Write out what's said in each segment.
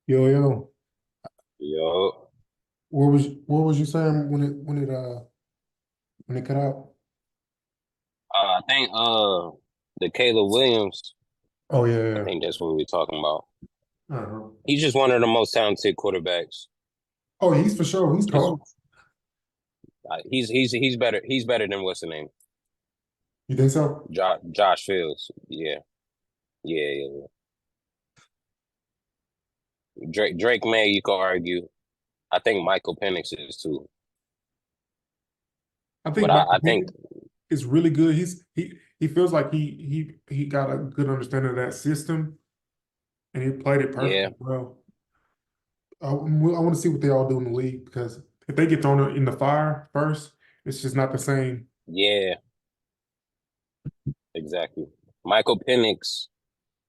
Yo, yo, Yo, what was you saying when it cut out? I think the Caleb Williams. Oh yeah, I yeah. think that's what we're talking about. Uh-huh. He's just one of the most talented quarterbacks. Oh, he's for sure. He's Just cold. he's better. He's better than what's the name? You think so? Josh Fields. Yeah, yeah. Drake May. You could argue. I think Michael Penix is too. I think But Michael I think Pickett is really good. He feels like he got a good understanding of that system and he played it yeah, perfectly well. I want to see what they all do in the league because if they get thrown in the fire first, it's just not the same. yeah, exactly. Michael Penix.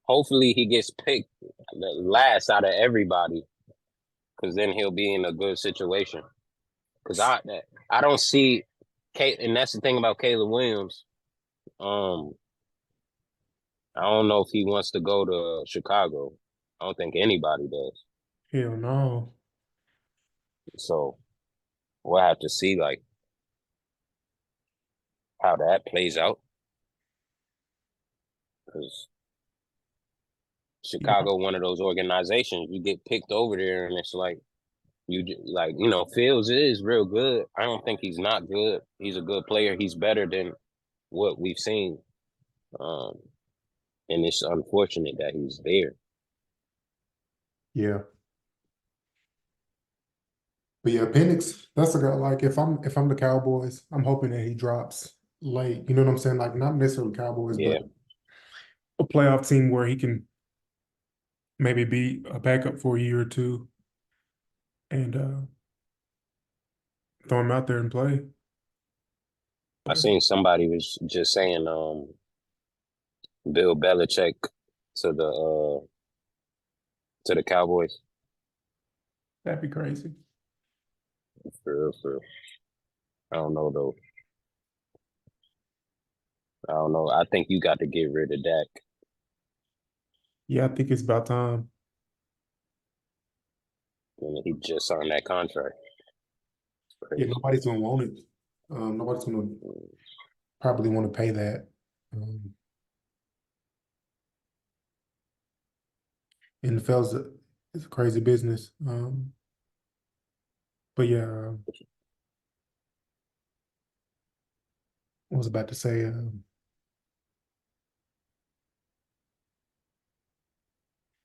Hopefully he gets picked last out of everybody, because then he'll be in a good situation. Because I don't see Kate, and that's the thing about Caleb Williams. Um, I don't know if he wants to go to Chicago. I don't think anybody does. Hell no. So we'll have to see like how that plays out. Because Yeah. Chicago, one of those organizations, you get picked over there, and it's like Fields is real good. I don't think he's not good. He's a good player. He's better than what we've seen. Um, and it's unfortunate that he's there. Yeah. But yeah, Penix, that's a guy like if I'm the Cowboys, I'm hoping that he drops late. You know what I'm saying? Like not necessarily Cowboys, but Yeah, a playoff team where he can maybe be a backup for a year or two and throw him out there and play. I But seen somebody was just saying Bill Belichick to the Cowboys. that'd be crazy. For I don't know though. I don't know. I think you got to get rid of Dak. Yeah, I think it's about time. And he just signed that contract. It's Yeah, crazy. nobody's gonna want it. Nobody's gonna probably want to pay that. Um, NFL's it's a crazy business. But yeah, I was about to say,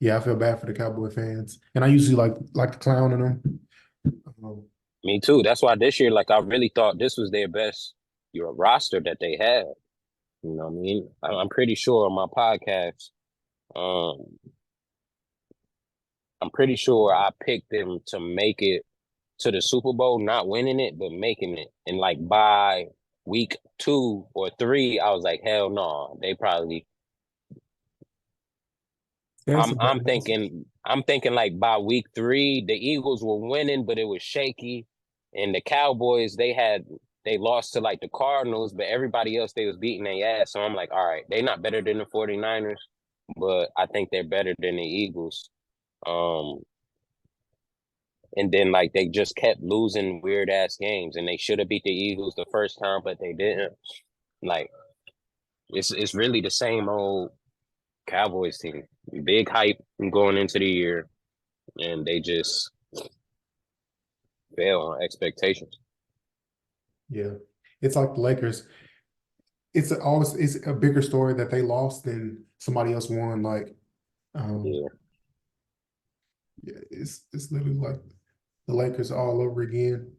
yeah, I feel bad for the Cowboy fans, and I usually like to clown on them. Um, Me too. That's why this year, like I really thought this was their best roster that they had. You know what I mean? I'm pretty sure on my podcast, um, I'm pretty sure I picked them to make it to the Super Bowl, not winning it, but making it. And like by week 2 or 3, I was like, hell no, they probably. that's I'm a bad I'm message. thinking I'm thinking like by week 3, the Eagles were winning, but it was shaky, and the Cowboys they lost to like the Cardinals, but everybody else they was beating their ass. So I'm like, all right, they not better than the 49ers, but I think they're better than the Eagles. Um, And then like they just kept losing weird ass games, and they should have beat the Eagles the first time, but they didn't. Like it's really the same old Cowboys team. Big hype going into the year, and they just fail on expectations. Yeah, it's like the Lakers. It's a bigger story that they lost than somebody else won. Like, um, Yeah, yeah, it's literally like the Lakers all over again.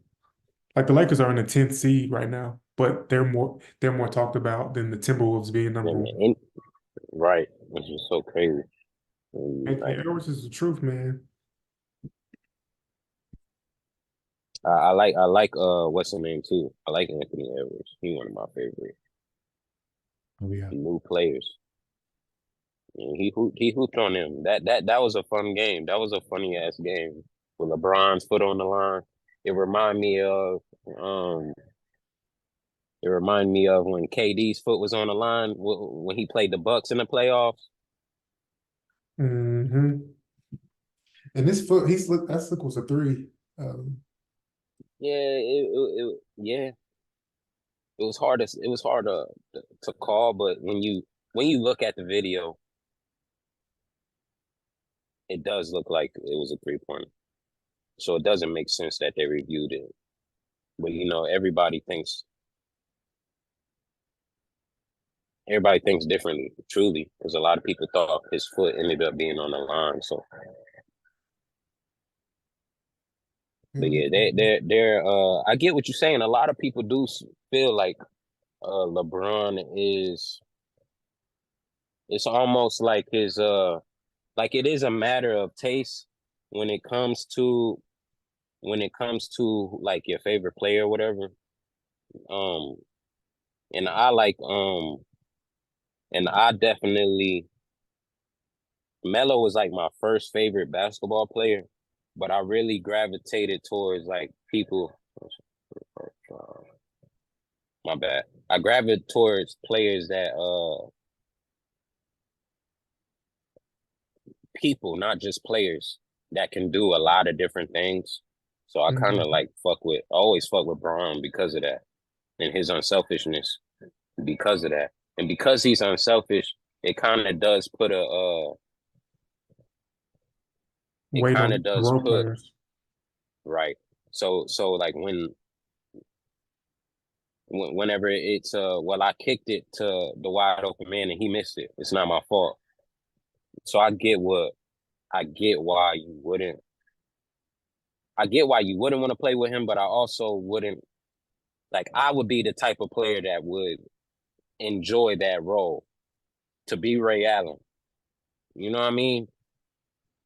Like the Lakers are in the 10th seed right now, but they're more talked about than the Timberwolves being number and, one. and right, which is so crazy. And, Anthony like Edwards is the truth, man. I like what's his name too. I like Anthony Edwards. He one of my favorite Oh yeah. new players. And he hooped on them. That was a fun game. That was a funny ass game with LeBron's foot on the line. It reminded me of um it reminded me of when KD's foot was on the line when he played the Bucks in the playoffs. Hmm. And this foot, that's was a three. Yeah, yeah. It was hard to call, but when you look at the video, it does look like it was a 3-pointer. So it doesn't make sense that they reviewed it. But you know, everybody thinks differently, truly, because a lot of people thought his foot ended up being on the line. So, but yeah, they're. I get what you're saying. A lot of people do feel like LeBron is. It's almost like his like it is a matter of taste when it comes to like your favorite player or whatever. Um, and I like and I definitely Melo was like my first favorite basketball player, but I really gravitated towards like people. My bad. I gravitated towards players that people, not just players, that can do a lot of different things. So I kind of Mhm. like always fuck with Braun because of that and his unselfishness because of that. And because he's unselfish, it kind of does put it Weight kind of on the does role put players. right. So like whenever it's well, I kicked it to the wide open man and he missed it. It's not my fault. So I get why you wouldn't want to play with him, but I also wouldn't like I would be the type of player that would enjoy that role to be Ray Allen. You know what I mean?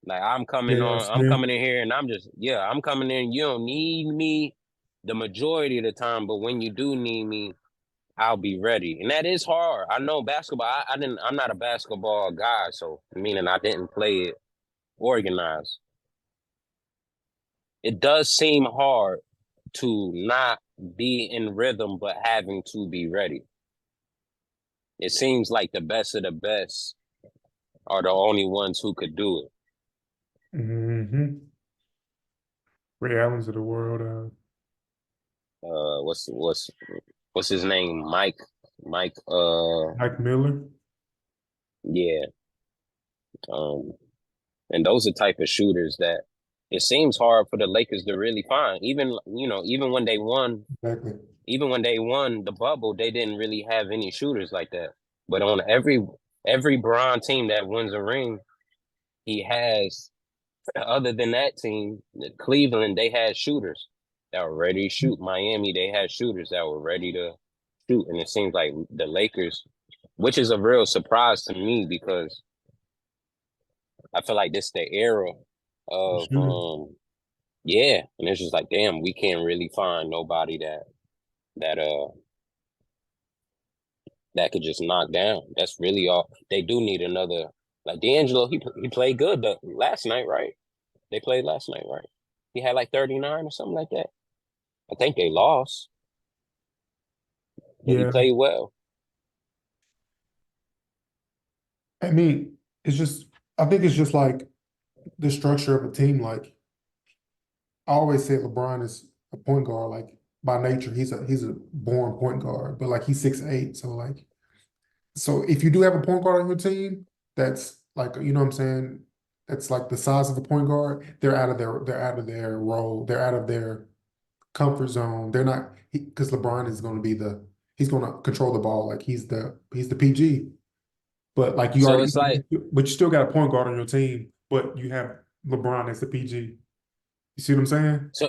Like J.R. I'm Smith. coming in here and I'm coming in. You don't need me the majority of the time, but when you do need me, I'll be ready. And that is hard. I know basketball. I'm not a basketball guy, so meaning I didn't play it organized. It does seem hard to not be in rhythm, but having to be ready. It seems like the best of the best are the only ones who could do it. Hmm. Ray Allen's of the world. Uh, what's what's what's his name? Mike. Mike Miller. Yeah. Um, and those are type of shooters that it seems hard for the Lakers to really find. Even Exactly. even when they won the bubble, they didn't really have any shooters like that. But on every Bron team that wins a ring, he has. Other than that team, Cleveland, they had shooters that were ready to shoot. Miami, they had shooters that were ready to shoot, and it seems like the Lakers, which is a real surprise to me because I feel like this the era The of shooters. yeah, and it's just like damn, we can't really find nobody that that could just knock down. That's really all they do need another like D'Angelo. He played good last night, right? They played last night, right? He had like 39 or something like that. I think they lost, but he Yeah. played well. I mean, it's just, I think it's just like the structure of a team. Like I always say LeBron is a point guard, like by nature, he's a born point guard, but like he's 6'8". So like, so if you do have a point guard on your team, that's like, you know what I'm saying? That's like the size of a point guard, they're out of their role, they're out of their comfort zone. They're not because LeBron is going to be he's going to control the ball like he's the PG. But like So it's like but you still got a point guard on your team, but you have LeBron as the PG. You see what I'm saying? so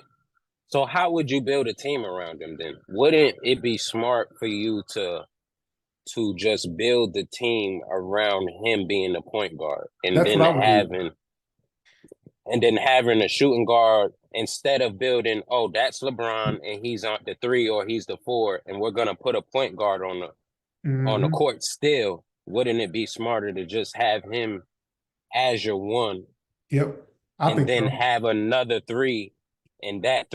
so how would you build a team around him then? Wouldn't it be smart for you to just build the team around him being the point guard That's what I would do. and then having a shooting guard instead of building, oh, that's LeBron and he's on the three or he's the four, and we're gonna put a point guard on the Hmm. court still, wouldn't it be smarter to just have him as your one Yep, I and think then so. have another three and that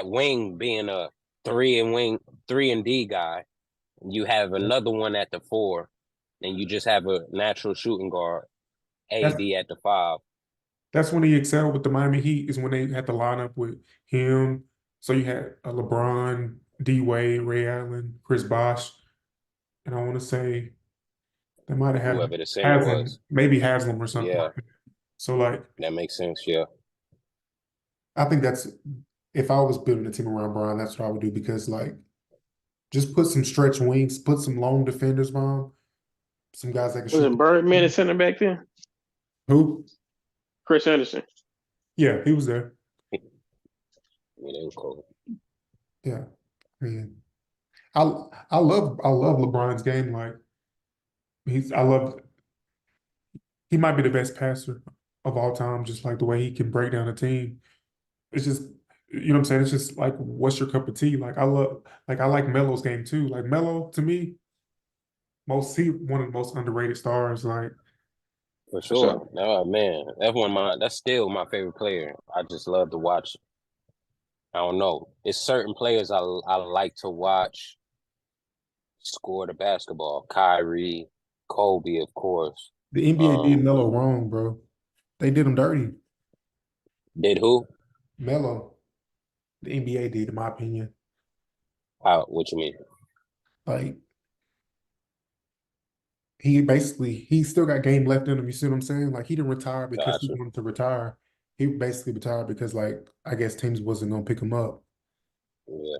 wing being a three and D guy. You have another one at the four, and you just have a natural shooting guard, That's AD at the five. That's when he excelled with the Miami Heat, is when they had to line up with him. So you had a LeBron, D Wade, Ray Allen, Chris Bosh, and I want to say they might have had Whoever the center Haslam, was. maybe Haslam or something Yeah, like that. So like that makes sense. Yeah. I think that's if I was building a team around Brian, that's what I would do because like just put some stretch wings, put some lone defenders behind, some guys that can Was shoot. it Birdman at center back then? Who? Chris Anderson. Yeah, he was there. Yeah, they were cool. Yeah. I mean, I love LeBron's game. Like I love he might be the best passer of all time, just like the way he can break down a team. It's just you know what I'm saying? It's just like what's your cup of tea? I like Melo's game too. Like Melo to me, he one of the most underrated stars. Like For For sure. sure. Oh man, that's still my favorite player. I just love to watch. I don't know. It's certain players I like to watch score the basketball. Kyrie, Kobe, of course. the NBA did Melo wrong, bro. They did him dirty. Did who? Melo, the NBA did, in my opinion. How? What you mean? Like he still got game left in him. You see what I'm saying? Like he didn't retire because he Gotcha. wanted to retire. He basically retired because like I guess teams wasn't gonna pick him up. Yeah.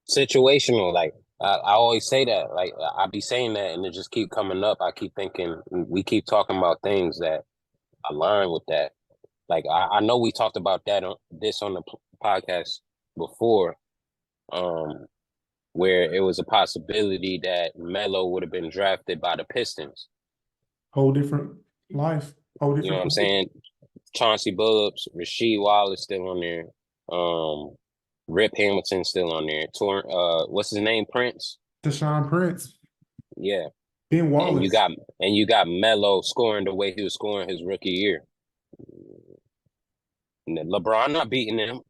Situational. Like I always say that. Like I be saying that, and it just keep coming up. I keep thinking we keep talking about things that align with that. Like I know we talked about that on the podcast before, where it was a possibility that Melo would have been drafted by the Pistons. Whole different life, whole You know what different I'm career. saying? Chauncey Billups, Rasheed Wallace still on there. Rip Hamilton still on there. What's his name? Prince. Deshaun Prince, Yeah, Ben and you Wallace. got Melo scoring the way he was scoring his rookie year. And then LeBron not beating him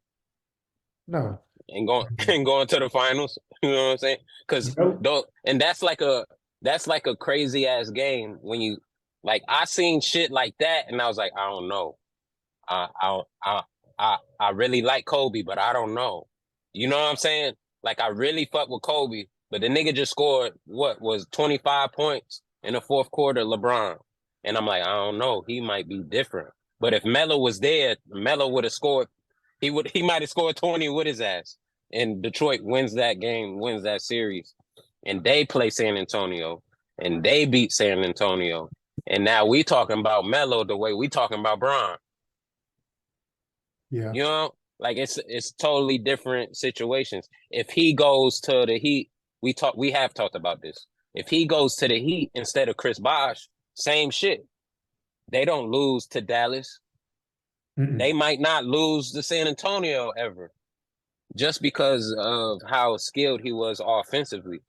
No, and going and going to the finals. You know what I'm saying? Because Melo, don't and that's like a crazy ass game when you like I seen shit like that and I was like I don't know. I really like Kobe, but I don't know. You know what I'm saying? Like I really fuck with Kobe, but the nigga just scored what was 25 points in the fourth quarter, LeBron. And I'm like, I don't know. He might be different. But if Melo was there, Melo would have scored. He might have scored 20 with his ass. And Detroit wins that game, wins that series. And they play San Antonio. And they beat San Antonio. And now we talking about Melo the way we talking about Bron. yeah, You know, like it's totally different situations. If he goes to the Heat, we have talked about this. If he goes to the Heat instead of Chris Bosh, same shit. They don't lose to Dallas. mm-mm. They might not lose to San Antonio ever, just because of how skilled he was offensively.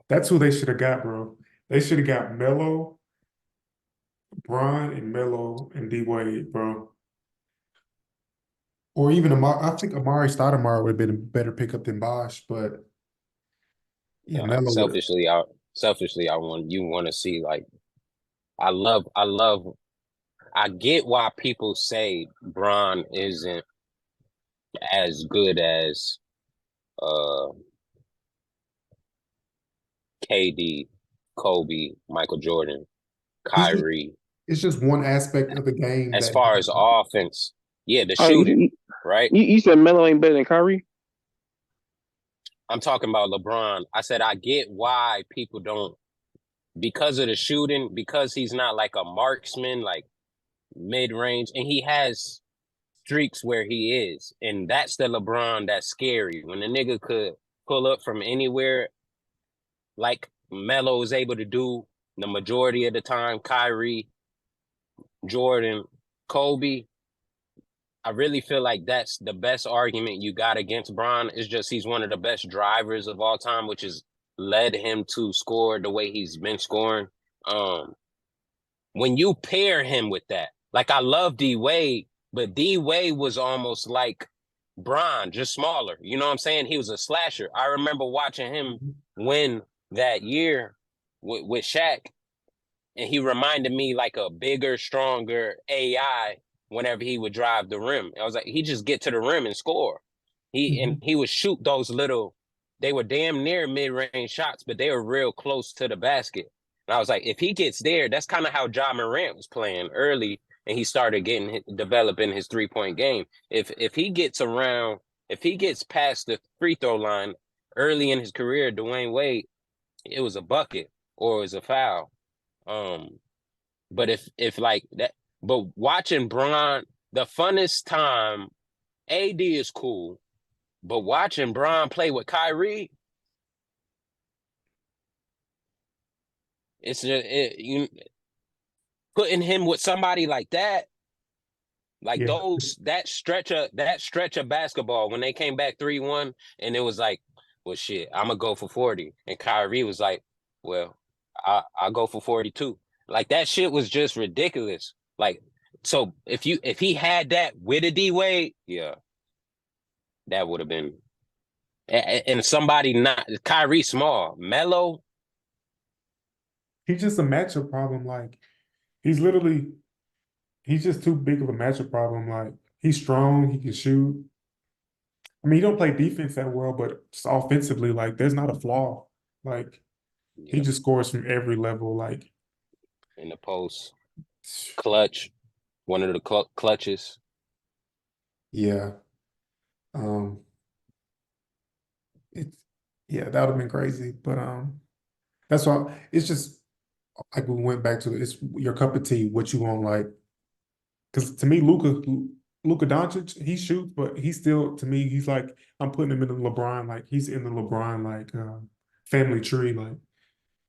That's who they should have got, bro. They should have got Melo, Bron, and Melo and D Wade, bro. Or even I think Amari Stoudemire would have been a better pickup than Bosch, but yeah, Melo would have. Selfishly, I want to see like I get why people say Bron isn't as good as uh KD, Kobe, Michael Jordan, He's just, Kyrie. it's just one aspect of the game As that far as offense, yeah, the Oh, shooting, right? you said Melo ain't better than Kyrie? I'm talking about LeBron. I said I get why people don't because of the shooting, because he's not like a marksman, like mid range, and he has streaks where he is, and that's the LeBron that's scary. When the nigga could pull up from anywhere, like Melo is able to do the majority of the time. Kyrie, Jordan, Kobe. I really feel like that's the best argument you got against Bron. Is just he's one of the best drivers of all time, which has led him to score the way he's been scoring. Um, when you pair him with that, like I love D Wade, but D Wade was almost like Bron, just smaller. You know what I'm saying? He was a slasher. I remember watching him win that year with Shaq, and he reminded me like a bigger, stronger AI whenever he would drive the rim. I was like, he just get to the rim and score. He would shoot those little, they were damn near mid-range shots, but they were real close to the basket. And I was like, if he gets there, that's kind of how Ja Morant was playing early, and he started developing his 3-point game. If he gets around, if he gets past the free throw line early in his career, Dwayne Wade, it was a bucket or it was a foul. But if like that, but watching Bron, the funnest time, AD is cool, but watching Bron play with Kyrie, it's just you putting him with somebody like that, like Yeah. that stretch of basketball when they came back 3-1, and it was like, well, shit, I'm gonna go for 40, and Kyrie was like, well, I'll go for 42. Like that shit was just ridiculous. Like, so if he had that with a D Wade, yeah, that would have been, and somebody not Kyrie small, Melo. He's just a matchup problem. Like he's just too big of a matchup problem. Like he's strong, he can shoot. I mean, he don't play defense that well, but just offensively, like there's not a flaw. Like he Yeah, just scores from every level. Like in the post, clutch, one of the clutches. yeah, um, it's yeah, that would have been crazy. But that's why it's just like we went back to it's your cup of tea, what you want, like because to me, Luka Doncic, he shoots, but he's still to me, he's like I'm putting him in the LeBron, like he's in the LeBron like family tree. Like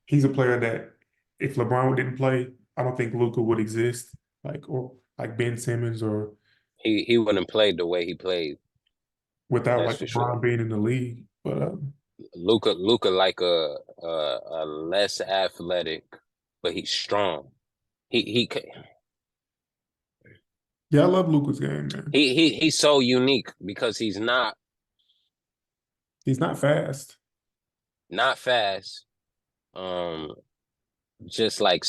he's a player that if LeBron didn't play, I don't think Luka would exist. Like or like Ben Simmons or He wouldn't play the way he played. without That's like for sure. LeBron being in the league. But Luca like a less athletic, but he's strong. He yeah, I love Luka's game, man. he's so unique because he's He's not fast. not fast. Just like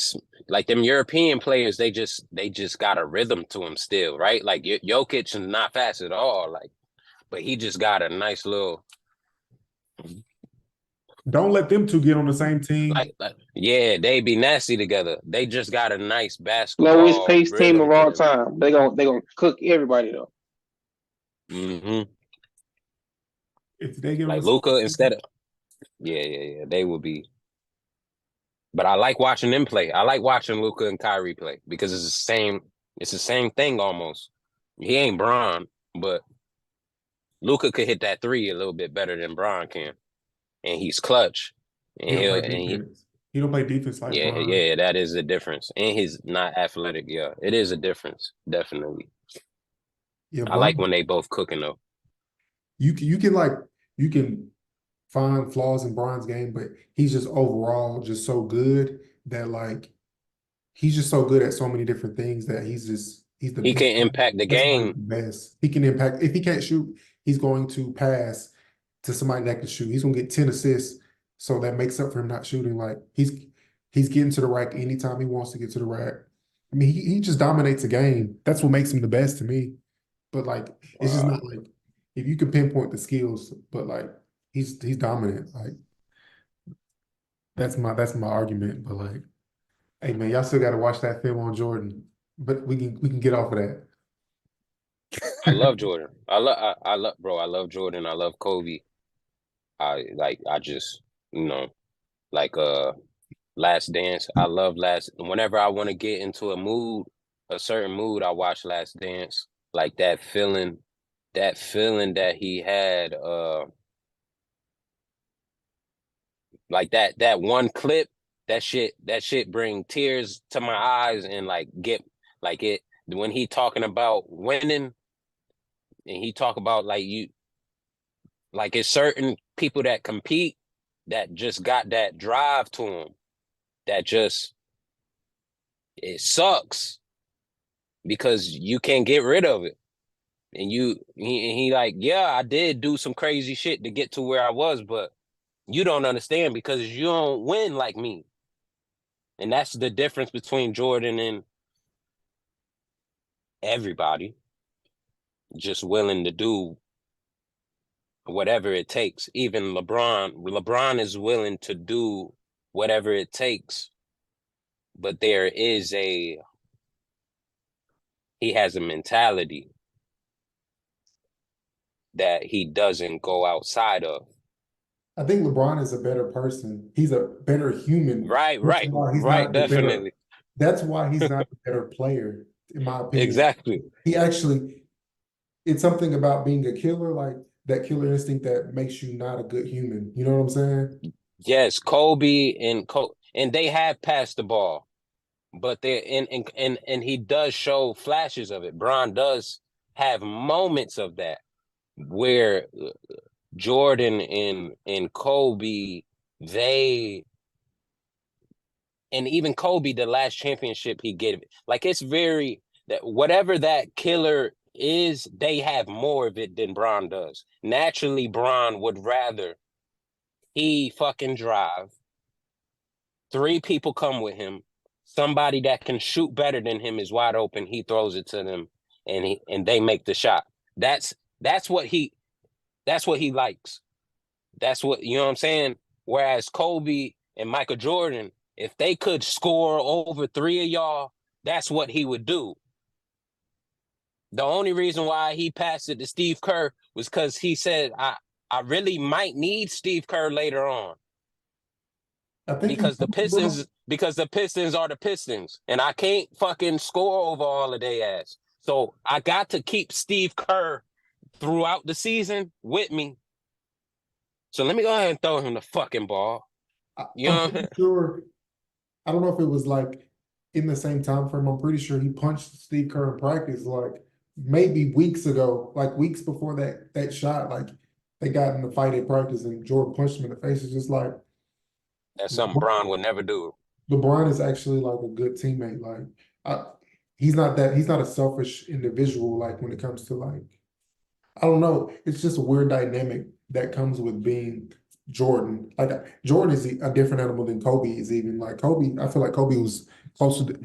them European players, they just got a rhythm to him still, right? Like Jokic is not fast at all, like, but he just got a nice little Don't let them two get on the same team. like yeah, they be nasty together. They just got a nice Lowest basketball pace team of rhythm to all them. time. They gonna cook everybody though. Hmm. If they get on the Like same Luca team, instead of yeah, they will be. But I like watching them play. I like watching Luca and Kyrie play because it's the same. It's the same thing almost. He ain't Bron, but Luca could hit that three a little bit better than Bron can, and he's clutch. And he don't he'll play and he, defense. He don't play defense like yeah, Bron. yeah, that is a difference. And he's not athletic. Yeah, it is a difference, definitely. Yeah, I like Bron. when they both cooking though. You can like you can find flaws in Bron's game, but he's just overall just so good that like he's just so good at so many different things that He can impact the that's why he's game. the best. He can impact if he can't shoot, he's going to pass to somebody that can shoot. He's gonna get 10 assists. So that makes up for him not shooting. Like he's getting to the rack anytime he wants to get to the rack. I mean, he just dominates the game. That's what makes him the best to me. But like it's just not like if you can pinpoint the skills, but like he's dominant. Like that's my argument. But like, hey man, y'all still gotta watch that film on Jordan. But we can get off of that. I love Jordan. I love bro. I love Jordan. I love Kobe. I just you know like Last Dance. I love whenever I want to get into a mood, a certain mood, I watch Last Dance. Like that feeling that he had, like that one clip, that shit bring tears to my eyes and like get like it when he talking about winning and he talk about like you like it's certain people that compete that just got that drive to them that just it sucks because you can't get rid of it. And he like, yeah, I did do some crazy shit to get to where I was, but you don't understand because you don't win like me. And that's the difference between Jordan and everybody. Just willing to do whatever it takes. Even LeBron is willing to do whatever it takes. But he has a mentality that he doesn't go outside of. I think LeBron is a better person. He's a better human. Right, That's why he's not the better. definitely. That's why he's not a better player, in my opinion. Exactly. He actually, it's something about being a killer, like that killer instinct that makes you not a good human. You know what I'm saying? Yes, Kobe and they have passed the ball, but and he does show flashes of it. Bron does have moments of that where Jordan and Kobe, and even Kobe, the last championship he gave, like it's very that whatever that killer is, they have more of it than Bron does. Naturally, Bron would rather he fucking drive, 3 people come with him, somebody that can shoot better than him is wide open, he throws it to them, and they make the shot. That's what he likes. That's what, you know what I'm saying? Whereas Kobe and Michael Jordan, if they could score over 3 of y'all, that's what he would do. The only reason why he passed it to Steve Kerr was because he said, I really might need Steve Kerr later on. I think Because the Pistons are the Pistons, and I can't fucking score over all of their ass. So I got to keep Steve Kerr throughout the season with me. So let me go ahead and throw him the fucking ball. I'm pretty sure. I don't know if it was like in the same time frame. I'm pretty sure he punched Steve Kerr in practice, like maybe weeks ago, like weeks before that shot. Like they got in the fight at practice, and Jordan punched him in the face. It's just like that's something Bron would never do. LeBron is actually like a good teammate. Like he's not a selfish individual. Like when it comes to like, I don't know. It's just a weird dynamic that comes with being Jordan. Like Jordan is a different animal than Kobe is even. Like Kobe, I feel like Kobe was closer to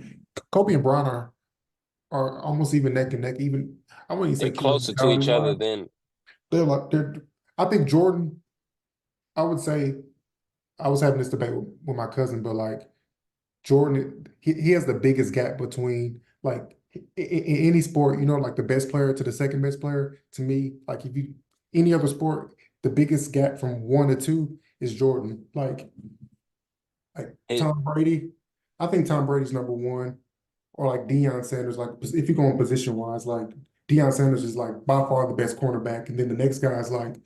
Kobe and Bron are almost even neck and neck. Even I wouldn't even They're say killer closer to each other mentality-wise. than They're I think Jordan, I would say I was having this debate with my cousin, but like Jordan, he has the biggest gap between like in any sport, you know, like the best player to the second best player. To me, like if you any other sport, the biggest gap from 1 to 2 is Jordan. Like it. Tom Brady, I think Tom Brady's number 1, or like Deion Sanders. Like if you go on position wise, like Deion Sanders is like by far the best cornerback, and then the next guy is like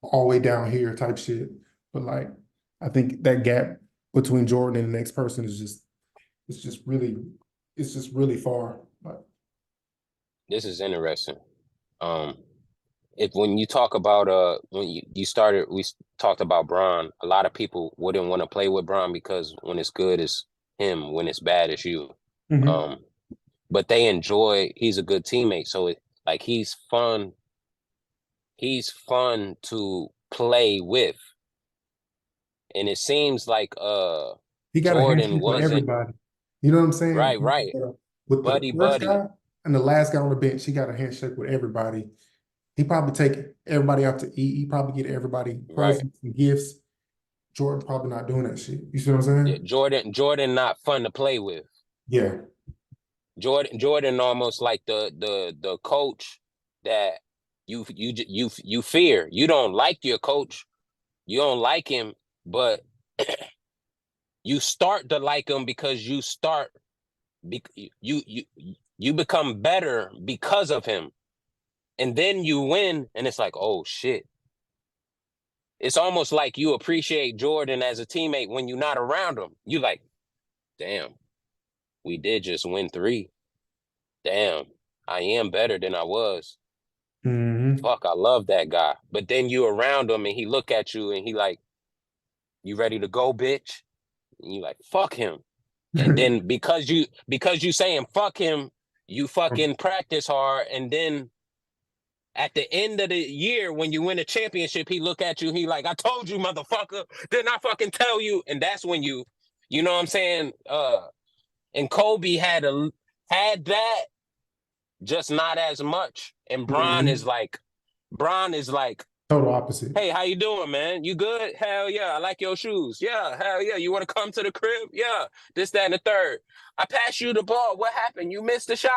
all the way down here type shit. But like I think that gap between Jordan and the next person is just it's just really far. But This is interesting. If when you talk about when you started, we talked about Bron. A lot of people wouldn't want to play with Bron because when it's good, it's him. When it's bad, it's you. Um, but they enjoy. He's a good teammate, so like he's fun. He's fun to play with, and it seems like he got a Jordan handshake with wasn't everybody. You know what I'm saying? right. With the Buddy, first buddy. guy and the last guy on the bench, he got a handshake with everybody. He probably take everybody out to eat. He probably get everybody Right. presents and gifts. Jordan's probably not doing that shit. You see what I'm saying? Yeah, Jordan not fun to play with. Yeah. Jordan almost like the coach that you fear. You don't like your coach. You don't like him, but you start to like him because you become better because of him. And then you win and it's like, "Oh shit." It's almost like you appreciate Jordan as a teammate when you're not around him. You like, "Damn, we did just win 3. Damn, I am better than I was. Fuck, I love that guy." But then you around him and he look at you and he like, "You ready to go, bitch?" And you like, "Fuck him." And then because you saying fuck him, you fucking practice hard. And then at the end of the year, when you win a championship, he look at you, he like, "I told you, motherfucker. Didn't I fucking tell you?" And that's when you You know what I'm saying? And Kobe had that, just not as much. And Mhm. Bron is like, Total opposite. hey, how you doing, man? You good? Hell yeah, I like your shoes. Yeah, hell yeah. You want to come to the crib? Yeah, this, that, and the third. I passed you the ball. What happened? You missed the shot.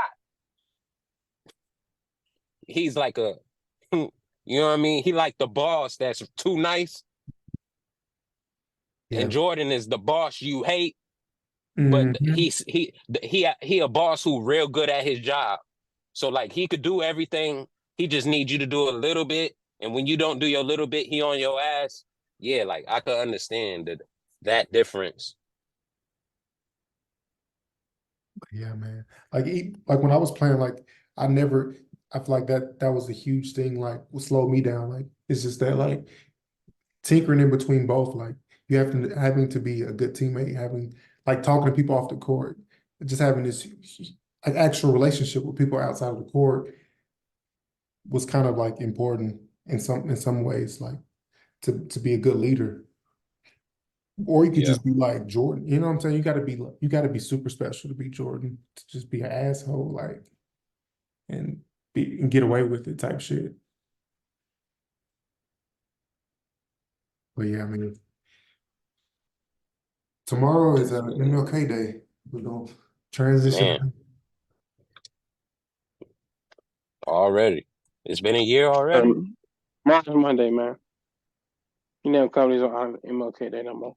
He's like a, you know what I mean? He like the boss that's too nice. Yeah. And Jordan is the boss you hate, but Mhm. he a boss who real good at his job. So like he could do everything. He just needs you to do a little bit. And when you don't do your little bit, he on your ass. Yeah, like I could understand that difference. Yeah, man. Like when I was playing, like I never, I feel like that was a huge thing. Like what slowed me down. Like it's just that like tinkering in between both. Like you have to having to be a good teammate, having like talking to people off the court, just having this like actual relationship with people outside of the court was kind of like important in some ways, like to be a good leader. Or you could Yeah. just be like Jordan. You know what I'm saying? You gotta be super special to be Jordan, to just be an asshole, like and get away with it type shit. But yeah, I mean, tomorrow is Definitely. MLK Day. We're gonna Man, transition. already. It's been a year already. Monday, man. You know, companies on MLK Day no more.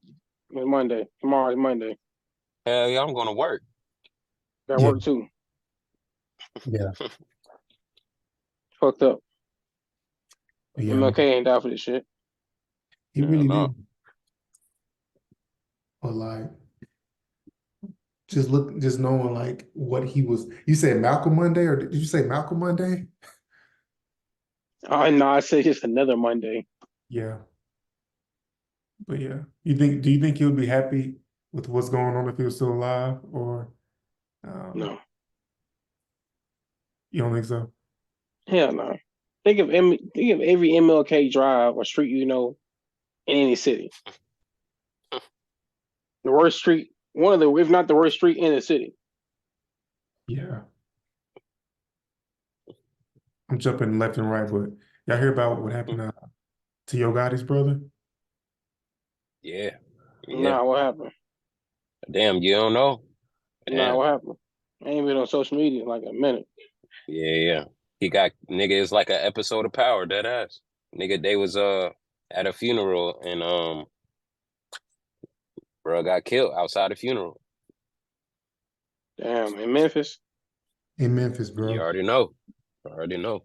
It's Monday. Tomorrow is Monday. Hell yeah, I'm going to work. Got Yeah, work too. yeah, Fucked up. yeah, man. MLK ain't down for this shit. He Hell really no. did. But like just knowing like what he was. You said Malcolm Monday, or did you say Malcolm Monday? Oh no, I say just another Monday. Yeah, but yeah. Do you think he would be happy with what's going on if he was still alive, or um, No. you don't think so? Hell no. Think of every MLK drive or street you know in any city. The worst street, one of the if not the worst street in the city. Yeah, I'm jumping left and right, but y'all hear about what happened to Yo Gotti's brother? Yeah. Yeah. Nah, what happened? Damn, you don't know? Nah, Damn. what happened? I ain't been on social media in like a minute. Yeah, yeah. He got nigga, it's like an episode of Power, dead ass. Nigga, they was at a funeral and bro got killed outside the funeral. Damn, in Memphis. In Memphis, You bro. already know. Already know.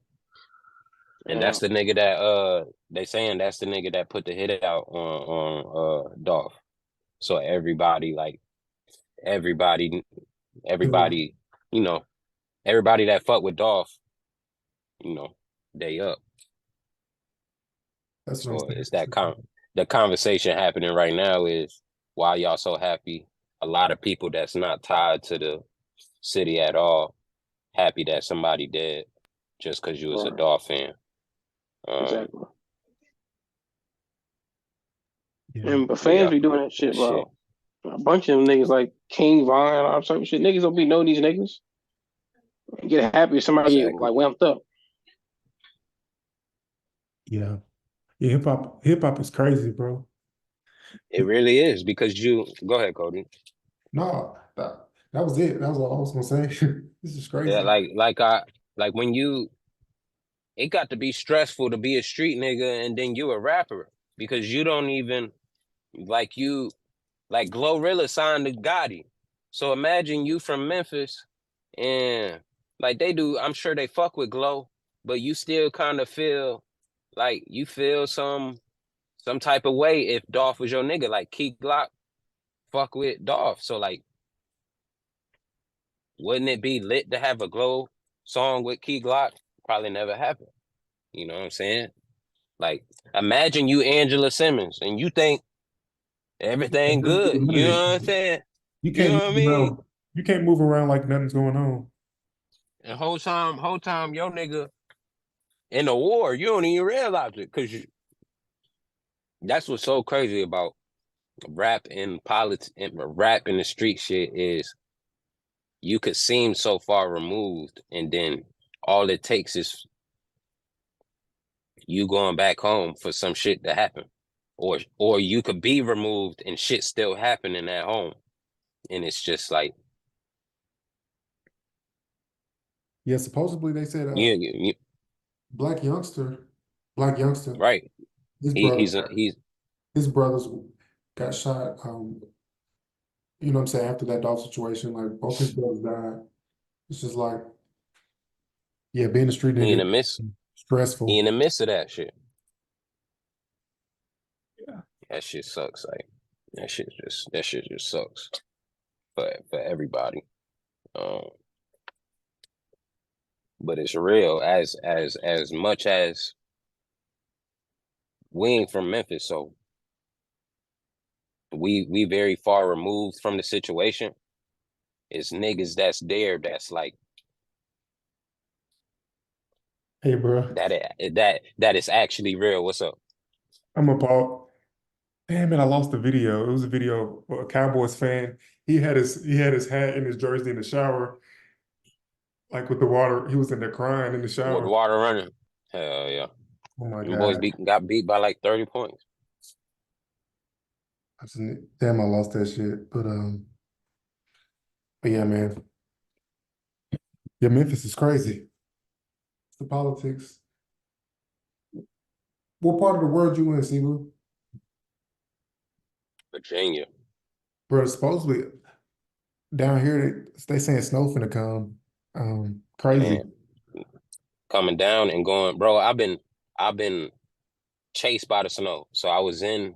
And that's Damn, the nigga that they saying that's the nigga that put the hit out on Dolph. So everybody Yeah, everybody, you know, everybody that fuck with Dolph, you know, they up. that's what I'm So saying. it's the conversation happening right now is why y'all so happy. A lot of people that's not tied to the city at all happy that somebody dead just because you was a right, Dolph fan. Um, exactly. Yeah, And but but fans yeah, be doing that shit, shit. bro. A bunch of them niggas like King Von, all type of shit. Niggas don't be know these niggas. Get happy if somebody get Exactly. like wamped up. yeah, yeah. Hip hop is crazy, bro. It really is because you go ahead, Cody. No, that was it. That was all I was gonna say. This is Yeah, crazy. like when you it got to be stressful to be a street nigga and then you a rapper because you don't even like you like Glorilla signed to Gotti. So imagine you from Memphis and like they do, I'm sure they fuck with Glow, but you still kind of feel like you feel some type of way if Dolph was your nigga, like Key Glock fuck with Dolph. So like wouldn't it be lit to have a Glow song with Key Glock? Probably never happened. You know what I'm saying? Like, imagine you Angela Simmons and you think everything good. None of You this know what I'm shit. saying? You You can't know what I move mean? around. You can't move around like nothing's going on. And whole time, your nigga in the war, you don't even realize it because that's what's so crazy about rap in politics, rap in the street shit is you could seem so far removed, and then all it takes is you going back home for some shit to happen, or you could be removed and shit still happening at home, and it's just like Yeah, supposedly they said black youngster, black youngster, right. his He brother, he's a, he's his brothers got shot. You know what I'm saying, after that dog situation, like both his brothers died. It's just like, yeah, being a street he in nigga the midst he in stressful. the midst of that shit. Yeah. That shit sucks. Like that shit just sucks for everybody. Um, but it's real. As much as we ain't from Memphis, so we very far removed from the situation. It's niggas that's there that's like Hey, bro, that is actually real. What's up? I'm appalled. Damn it, I lost the video. It was a video of a Cowboys fan. He had his hat and his jersey in the shower, like with the water. He was in there crying in the With shower. water running? Hell yeah. Oh my Them boys God. got beat by like 30 points. Damn, I lost that shit. But yeah, man. Yeah, Memphis is crazy. It's the politics. What part of the world you in, Sibu? Virginia. Bro, supposedly down here they saying snow finna come. Crazy. Man, coming down and going, bro. I've been chased by the snow. So I was in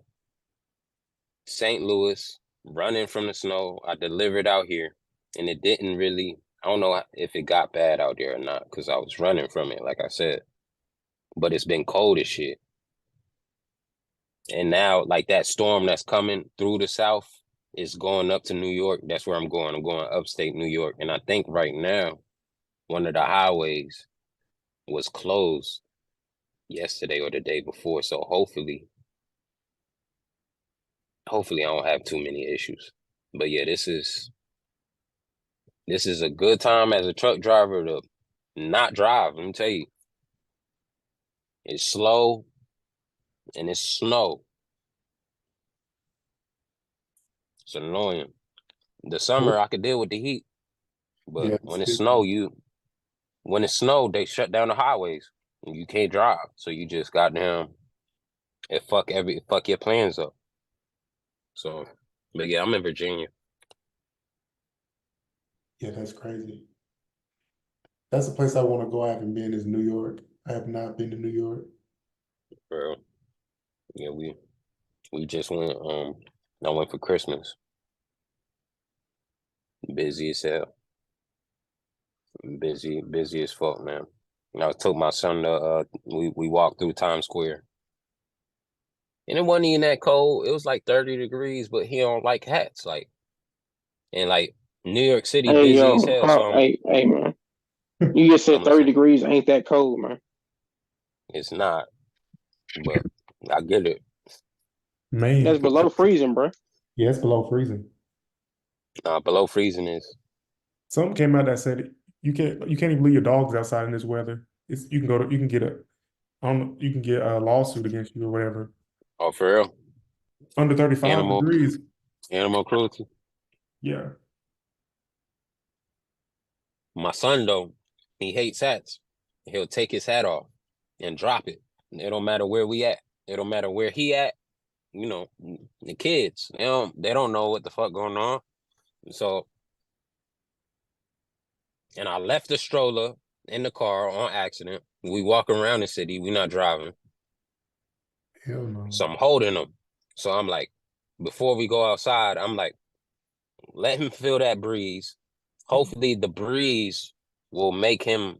St. Louis running from the snow. I delivered out here, and it didn't really. I don't know if it got bad out there or not because I was running from it, like I said. But it's been cold as shit. And now, like that storm that's coming through the south is going up to New York. That's where I'm going. I'm going upstate New York. And I think right now, one of the highways was closed yesterday or the day before. So hopefully I don't have too many issues. But yeah, this is a good time as a truck driver to not drive. Let me tell you, it's slow and it's snow. It's annoying. The summer I could deal with the heat, but Yeah, when it's snow, they shut down the highways and you can't drive. So you just goddamn fuck your plans up. So, but yeah, I'm in Virginia. yeah, that's crazy. That's the place I want to go. I haven't been is New York. I have not been to New York. Bro. Yeah, we just went I went for Christmas. Busy as hell. Busy as fuck, man. And I took my son to we walked through Times Square. And it wasn't even that cold. It was like 30 degrees, but he don't like hats. Like and like New York City Hey busy as yo, hell. So hey man. You just I'm said gonna 30 say degrees ain't that cold, man. it's not, but I get it. Man, That's below freezing, bro. yeah, it's below freezing. Below freezing is Something came out that said you can't even leave your dogs outside in this weather. You can get you can get a lawsuit against you or whatever. oh for real. Under 35 Animal degrees. animal cruelty. Yeah. My son though, he hates hats. He'll take his hat off and drop it. It don't matter where we at. It don't matter where he at. You know, the kids, they don't know what the fuck going on. So, and I left the stroller in the car on accident. We walk around the city. We not driving. Hell no. So I'm holding him. So I'm like, before we go outside, I'm like, let him feel that breeze. Hopefully the breeze will make him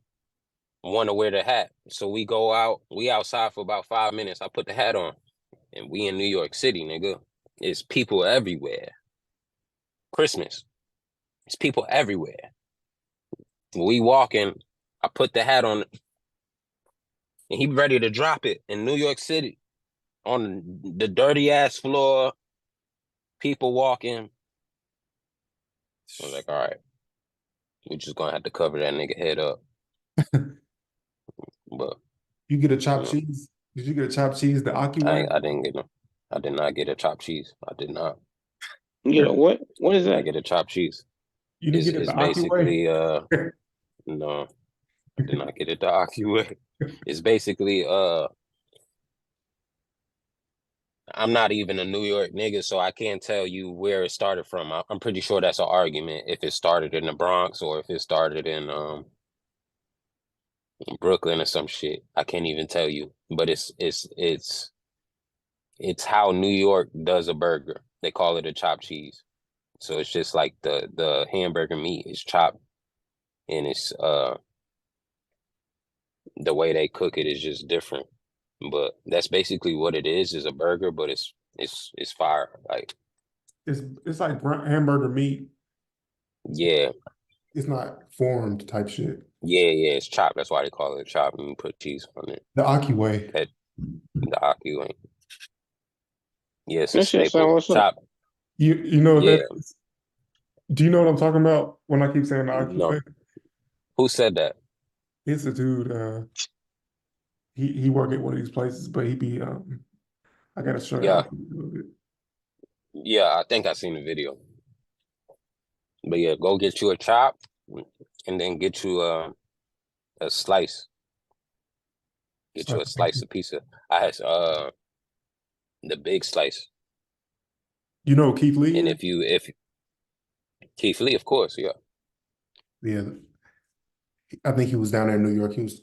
want to wear the hat. So we go out, we outside for about 5 minutes. I put the hat on and we in New York City, nigga. It's people everywhere. Christmas. It's people everywhere. We walking, I put the hat on and he ready to drop it in New York City on the dirty ass floor. people walking. I was like, all right, we're just gonna have to cover that nigga head up. But You get a chopped you know, cheese? Did you get a chopped cheese the Aki way? I didn't get no. I did not get a chopped cheese. I did not. You know what? What is I that? get a chopped cheese. You didn't get it Is the Aki way? basically no, I did not get it the Aki way. It's basically I'm not even a New York nigga, so I can't tell you where it started from. I'm pretty sure that's an argument if it started in the Bronx or if it started in Brooklyn or some shit. I can't even tell you. But it's how New York does a burger. They call it a chopped cheese. So it's just like the hamburger meat is chopped and it's the way they cook it is just different. But that's basically what it is a burger, but it's fire. Like It's like hamburger meat. yeah, It's not formed type shit. yeah, it's chopped. That's why they call it chopped and you put cheese on it. The Aki way. That the Aki ain't. Yeah, it's a That shit sound staple. what's up. Chop. You know what Yeah. that is? Do you know what I'm talking about when I keep saying the Aki No. way? Who said that? It's a dude, he work at one of these places, but he be I gotta show you Yeah. a little bit. Yeah, I think I seen the video. But yeah, go get you a chop and then get you a slice. Get you a slice of pizza. I had the big slice. You know who Keith Lee And is? if Keith Lee, of course, yeah. Yeah. I think he was down there in New York. He was,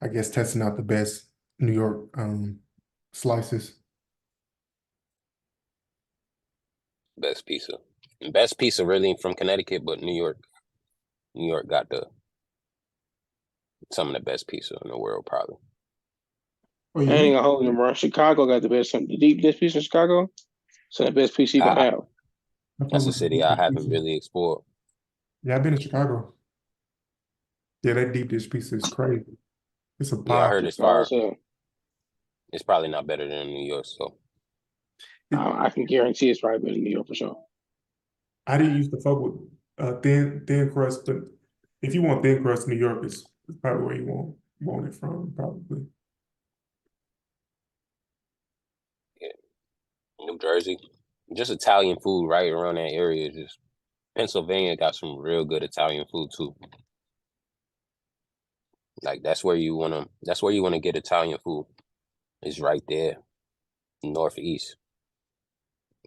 I guess, testing out the best New York slices. Best pizza. Best pizza really from Connecticut, but New York got some of the best pizza in the world, probably. Oh I yeah, ain't gonna hold you, bro. Chicago got the best, the deep dish pizza in Chicago. So the best pizza you can I, have. I fuck that's a with the city deep I dish haven't pizza. really explored. Yeah, I've been to Chicago. Yeah, that deep dish pizza is crazy. It's a Yeah, I pie. heard It's it's far fire. as hell. It's probably not better than New York, so I can guarantee it's probably better than New York for sure. I didn't used to fuck with thin crust, but if you want thin crust, New York is probably where you want it from, probably. yeah. New Jersey. Just Italian food right around that area. Just Pennsylvania got some real good Italian food too. Like that's where you wanna get Italian food. Is right there, northeast.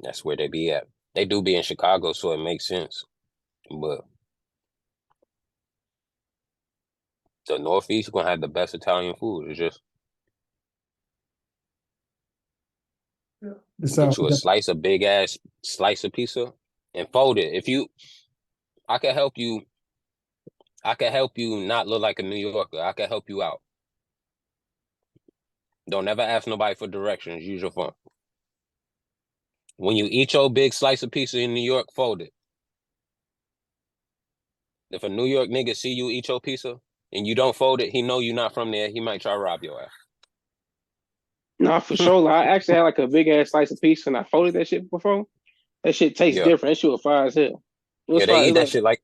That's where they be at. They do be in Chicago, so it makes sense. But the northeast gonna have the best Italian food. It's just Yeah. The get South, you a slice, a big ass slice of pizza, and fold it. I can help you. I can help you not look like a New Yorker. I can help you out. Don't ever ask nobody for directions. Use your phone. When you eat your big slice of pizza in New York, fold it. If a New York nigga see you eat your pizza and you don't fold it, he know you not from there. He might try to rob your ass. No, for sure. Like, I actually had like a big ass slice of pizza and I folded that shit before. That shit tastes Yeah, different. That shit was fire as hell. It was yeah. They fire. eat that shit like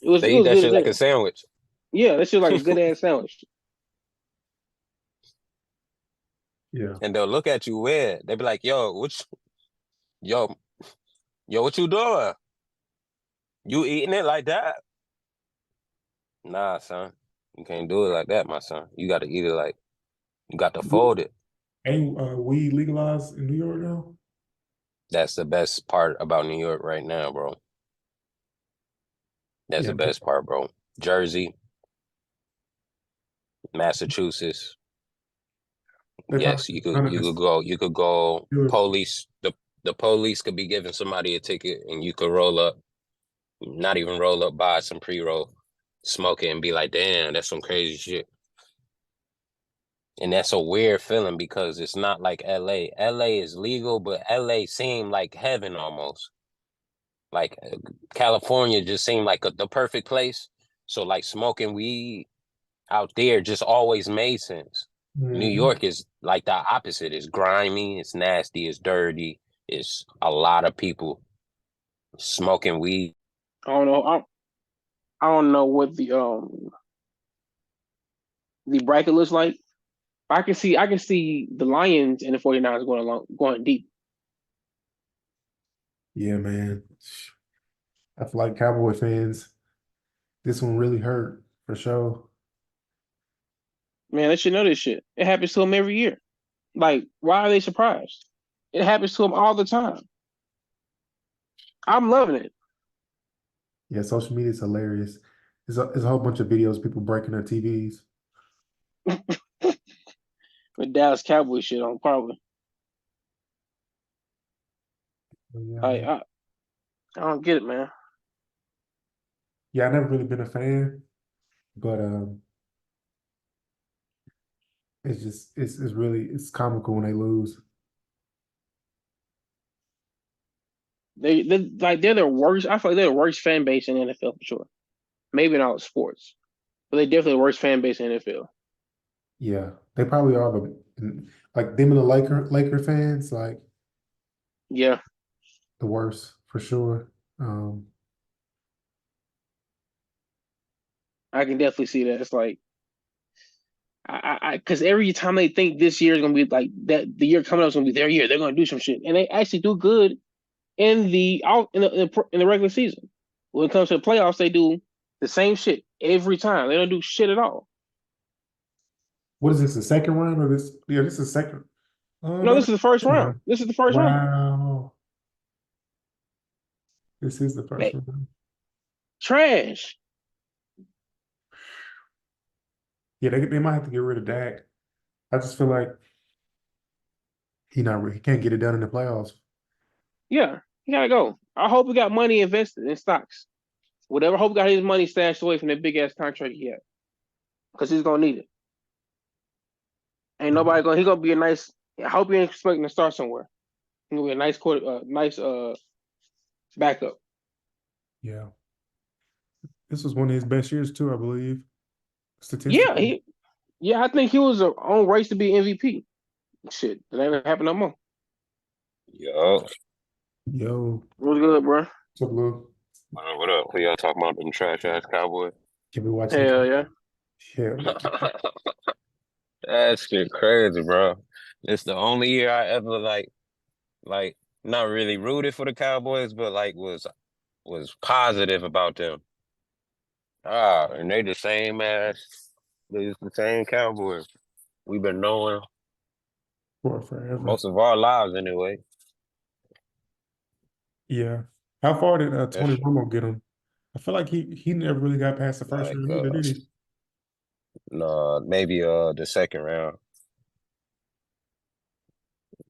It they eat was that good shit as like a hell. sandwich. Yeah, that shit was like a good ass sandwich. yeah. And they'll look at you weird. They be like, yo, yo, what you doing? You eating it like that? Nah, son. You can't do it like that, my son. You got to eat it like you got to fold it. Ain't weed legalized in New York now? That's the best part about New York right now, bro. That's Yeah, the best part, bro. Jersey, Massachusetts. they probably Yes, none of this. you could go police. The police could be giving somebody a ticket and you could roll up, not even roll up, buy some pre-roll, smoke it and be like, damn, that's some crazy shit. And that's a weird feeling because it's not like LA. LA is legal, but LA seemed like heaven almost. Like California just seemed like the perfect place. So like smoking weed out there just always made sense. New Mhm. York is like the opposite. It's grimy, it's nasty, it's dirty. it's a lot of people smoking weed. I don't know. I don't know what the bracket looks like. I can see the Lions and the 49ers going deep. Yeah, man. I feel like Cowboy fans, this one really hurt for sure. Man, they should know this shit. It happens to them every year. Like, why are they surprised? It happens to them all the time. I'm loving it. Yeah, social media is hilarious. There's a whole bunch of videos of people breaking their TVs. With Dallas Cowboy shit on probably. Yeah, I, man. I I don't get it, man. Yeah, I've never really been a fan, but it's just it's really it's comical when they lose. They're the worst. I feel like they're the worst fan base in the NFL for sure. Maybe not sports, but they definitely the worst fan base in the NFL. Yeah, they probably are like them and the Laker fans, like Yeah, the worst for sure. Um, I can definitely see that. It's like because every time they think this year is gonna be like that, the year coming up is gonna be their year. They're gonna do some shit, and they actually do good in the regular season. When it comes to the playoffs, they do the same shit every time. They don't do shit at all. what is this? The second round or this? Yeah, this is second. Oh No, no, this is the first first round. round. This is the first round. Wow, this is the first They round. trash. Yeah, they might have to get rid of Dak. I just feel like he can't get it done in the playoffs. Yeah, he gotta go. I hope he got money invested in stocks. Whatever. Hope got his money stashed away from that big ass contract he had, because he's gonna need it. Ain't nobody gonna. He gonna be a nice. I hope he ain't expecting to start somewhere. He gonna be a nice nice backup. Yeah, this was one of his best years too, I believe, Yeah, statistically. I think he was on race to be MVP. Shit, that ain't happen no more. Yo, Yo, What's good, bro? what's up, Lou? what up? Who y'all talking about them trash ass Cowboys? Can we watch the Hell yeah. Hell yeah. That shit crazy, bro. It's the only year I ever like not really rooted for the Cowboys, but like was positive about them. And they the same ass. They just the same Cowboys. We've been knowing For forever. most of our lives anyway. Yeah. How far did That's Tony Romo get him? I feel like he never really got past the first like round either, did he? no, maybe the second round,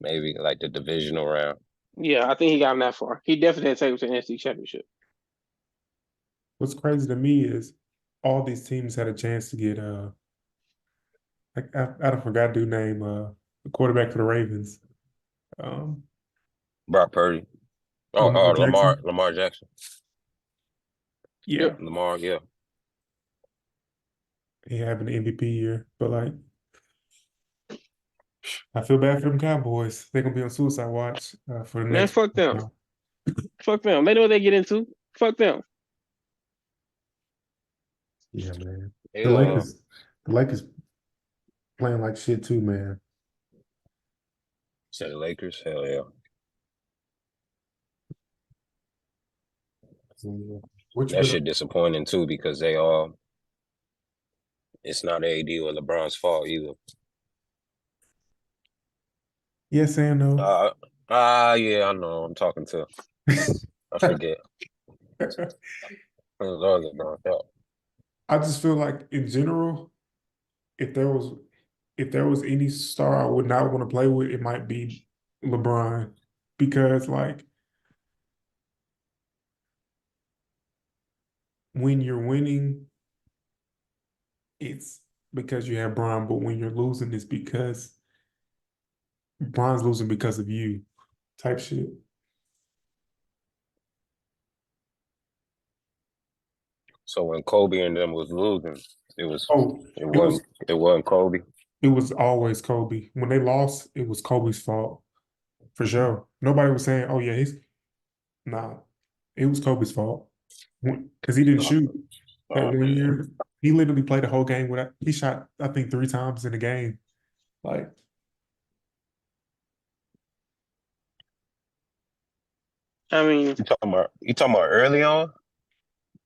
maybe like the divisional round. Yeah, I think he got him that far. He definitely didn't take him to the NFC Championship. What's crazy to me is all these teams had a chance to get like I don't forgot dude name the quarterback for the Ravens. Um Brock Purdy. Lamar Lamar Jackson. Lamar Jackson. Yeah, Yep. Lamar, yeah. he having an MVP year. But like I feel bad for them Cowboys. They're gonna be on suicide watch for the Man, next fuck them. Fuck them. They know what they get into. Fuck them. Yeah, man. They The Lakers the Lakers playing like shit too, man. said the Lakers. Hell yeah. So, yeah. What you That been up? shit disappointing too because it's not AD or LeBron's fault either. Yes and no. Yeah, I know. I'm talking to. I forget. It was all LeBron's fault. I just feel like in general, if there was if there was any star I would not want to play with, it might be LeBron. Because like when you're winning, it's because you have Bron, but when you're losing, it's because Bron's losing because of you type shit. So when Kobe and them was losing, it was Oh, it it was wasn't it wasn't Kobe. it was always Kobe. When they lost, it was Kobe's fault for sure. nobody was saying, "Oh yeah, nah." It was Kobe's fault because he didn't shoot that Oh one man. year. He literally played the whole game without. He shot, I think, 3 times in the game. Like, I mean, You talking about early on?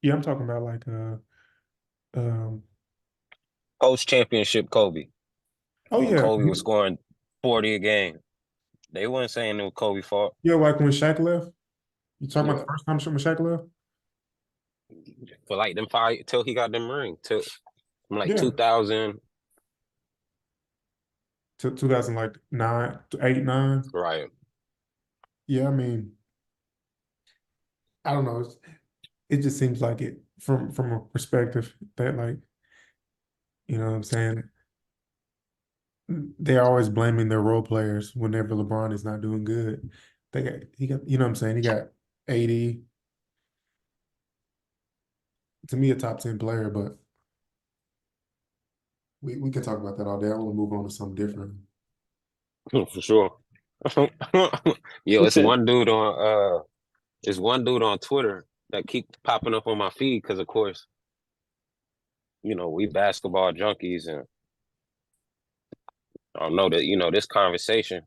yeah, I'm talking about like um. Post championship Kobe. Oh When yeah, Kobe was scoring 40 a game. They weren't saying it was Kobe's fault. yeah. Like when Shaq left. You talking about Yeah. the first time when Shaq left? For like them 5 till he got them ring. Till from like Yeah, 2000. to 2000 like 8, 9. Right. Yeah, I mean, I don't know. It just seems like it from a perspective that like you know what I'm saying. They're always blaming their role players whenever LeBron is not doing good. He got you know what I'm saying. He got 80 to me a top 10 player, but we can talk about that all day. I want to move on to something different. For sure. Yo, it's one dude on Twitter that keep popping up on my feed because of course, we basketball junkies and I don't know that, this conversation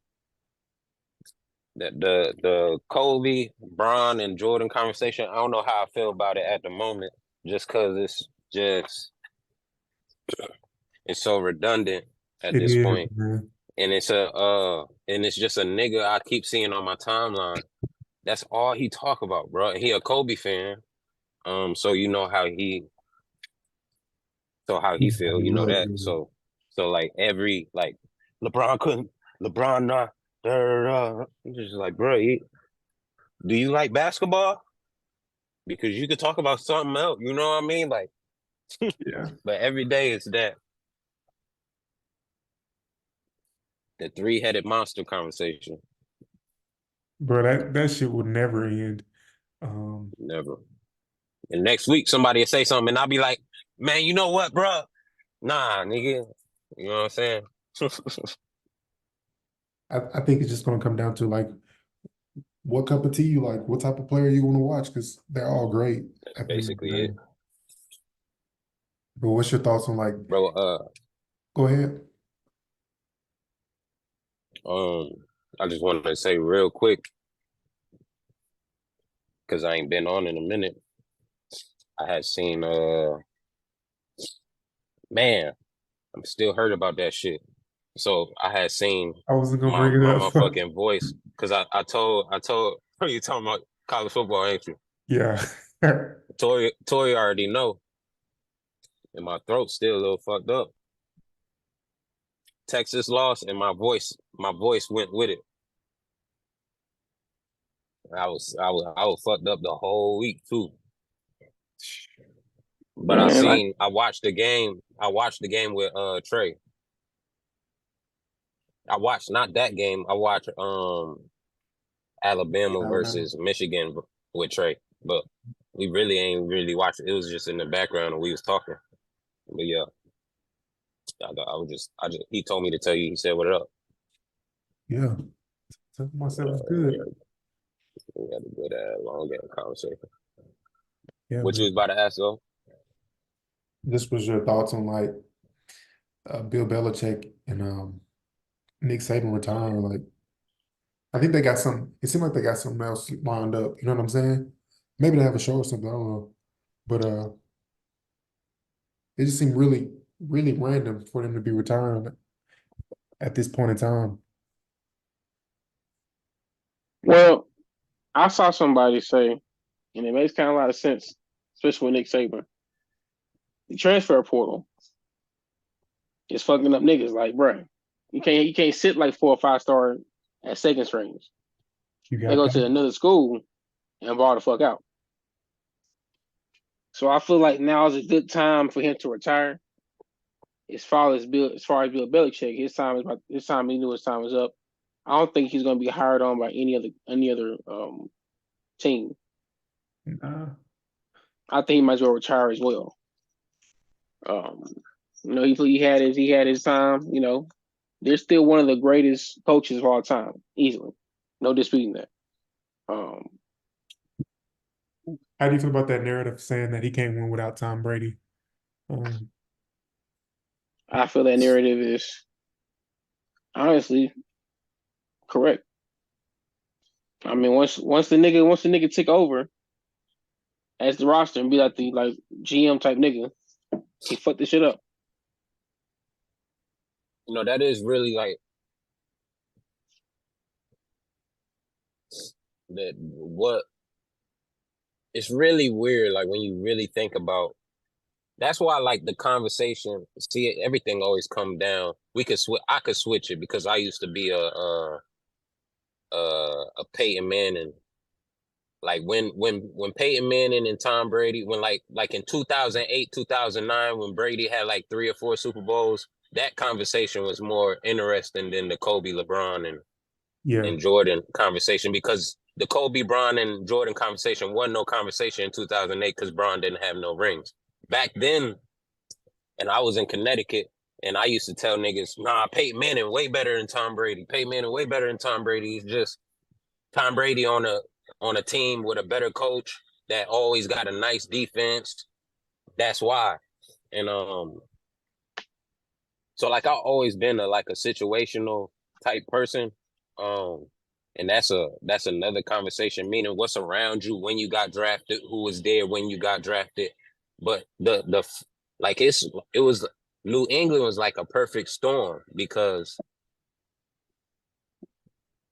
that the Kobe, Bron, and Jordan conversation, I don't know how I feel about it at the moment, just because it's so redundant at It this is, point. man. And it's just a nigga I keep seeing on my timeline. That's all he talk about, bro. He a Kobe fan. So you know how he feel, He you know was that. good. So like every like LeBron couldn't LeBron not I'm just like, bro, do you like basketball? Because you could talk about something else, you know what I mean? Like, Yeah, but every day it's that the three-headed monster conversation. bro. That shit would never end. Um, Never. And next week somebody will say something and I'll be like, man, you know what, bro? Nah, nigga. You know what I'm saying? I think it's just gonna come down to like what cup of tea you like, what type of player you want to watch, because they're all great That's at the end of basically the it. day. But what's your thoughts on like? Bro, Go ahead. um, I just wanted to say real quick, because I ain't been on in a minute. I had seen man, I'm still hurt about that shit. So I had seen I wasn't gonna my bring it my up. motherfucking voice because I told you talking about college football, ain't you? Yeah. Tori already know, and my throat's still a little fucked up. Texas lost, and my voice went with it. I was fucked up the whole week too. But man, I watched the game. I watched the game with Trey. I watched not that game. I watched Alabama Alabama. versus Michigan with Trey. But we really ain't really watched it. It was just in the background and we was talking. But yeah, he told me to tell you. He said, "What up?" Yeah. Tell myself it's We good. had, we had a good long game conversation. Yeah, What you man. was about to ask though? This was your thoughts on like Bill Belichick and Nick Saban retiring. Like, I think they got some. It seemed like they got something else lined up. You know what I'm saying? Maybe they have a show or something. I don't know. But it just seemed really, really random for them to be retiring at this point in time. well, I saw somebody say, and it makes kind of a lot of sense, especially with Nick Saban. The transfer portal is fucking up niggas. Like, bro, you can't sit like 4 or 5 star at second strings. You They got go that? to another school and ball the fuck out. So I feel like now is a good time for him to retire. As far as Bill Belichick, his time. He knew his time was up. I don't think he's going to be hired on by any other team. Nah. I think he might as well retire as well. Um, he had his time. They're still one of the greatest coaches of all time, easily. No disputing that. How do you feel about that narrative saying that he can't win without Tom Brady? I feel that narrative is honestly correct. I mean, once the nigga took over as the roster and be like the GM type nigga, he fucked this shit up. You know, that is really like that. What it's really weird, like when you really think about. That's why I like the conversation. See, everything always come down. We could switch. I could switch it because I used to be a Peyton Manning. Like when Peyton Manning and Tom Brady, when like in 2008, 2009, when Brady had like 3 or 4 Super Bowls, that conversation was more interesting than the Kobe, LeBron, Yeah. and Jordan conversation, because the Kobe, Bron, and Jordan conversation wasn't no conversation in 2008 because Bron didn't have no rings. Back then, and I was in Connecticut, and I used to tell niggas, nah, Peyton Manning way better than Tom Brady. Peyton Manning way better than Tom Brady. He's just Tom Brady on a team with a better coach that always got a nice defense. That's why. And so like I've always been a situational type person. And that's another conversation, meaning what's around you when you got drafted, who was there when you got drafted. But the like it was New England was like a perfect storm because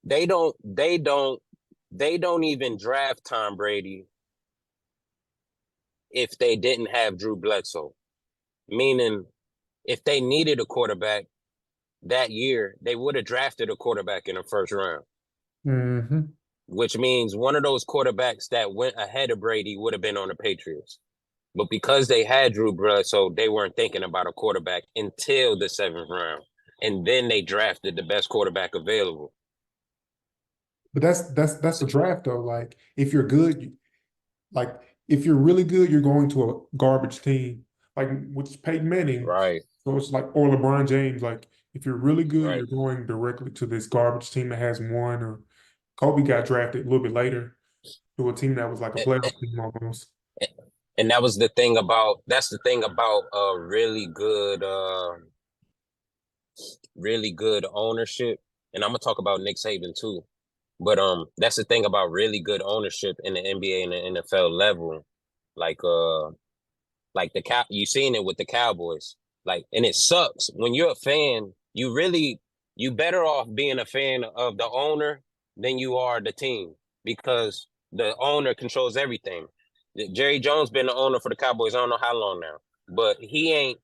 they don't even draft Tom Brady if they didn't have Drew Bledsoe. Meaning if they needed a quarterback that year, they would have drafted a quarterback in the first round. Mm-hmm. Which means one of those quarterbacks that went ahead of Brady would have been on the Patriots. But because they had Drew Bledsoe, they weren't thinking about a quarterback until the 7th round. And then they drafted the best quarterback available. But that's the draft though. Like if you're good, like if you're really good, you're going to a garbage team, like which Peyton Manning. Right. So it's like, or LeBron James. Like if you're really good, Right. you're going directly to this garbage team that has won. Or Kobe got drafted a little bit later to a team that was like a playoff team almost. And that's the thing about really good ownership. And I'm gonna talk about Nick Saban too. But that's the thing about really good ownership in the NBA and the NFL level. Like you seen it with the Cowboys. Like, and it sucks when you're a fan, you better off being a fan of the owner than you are the team, because the owner controls everything. Jerry Jones been the owner for the Cowboys, I don't know how long now, but he ain't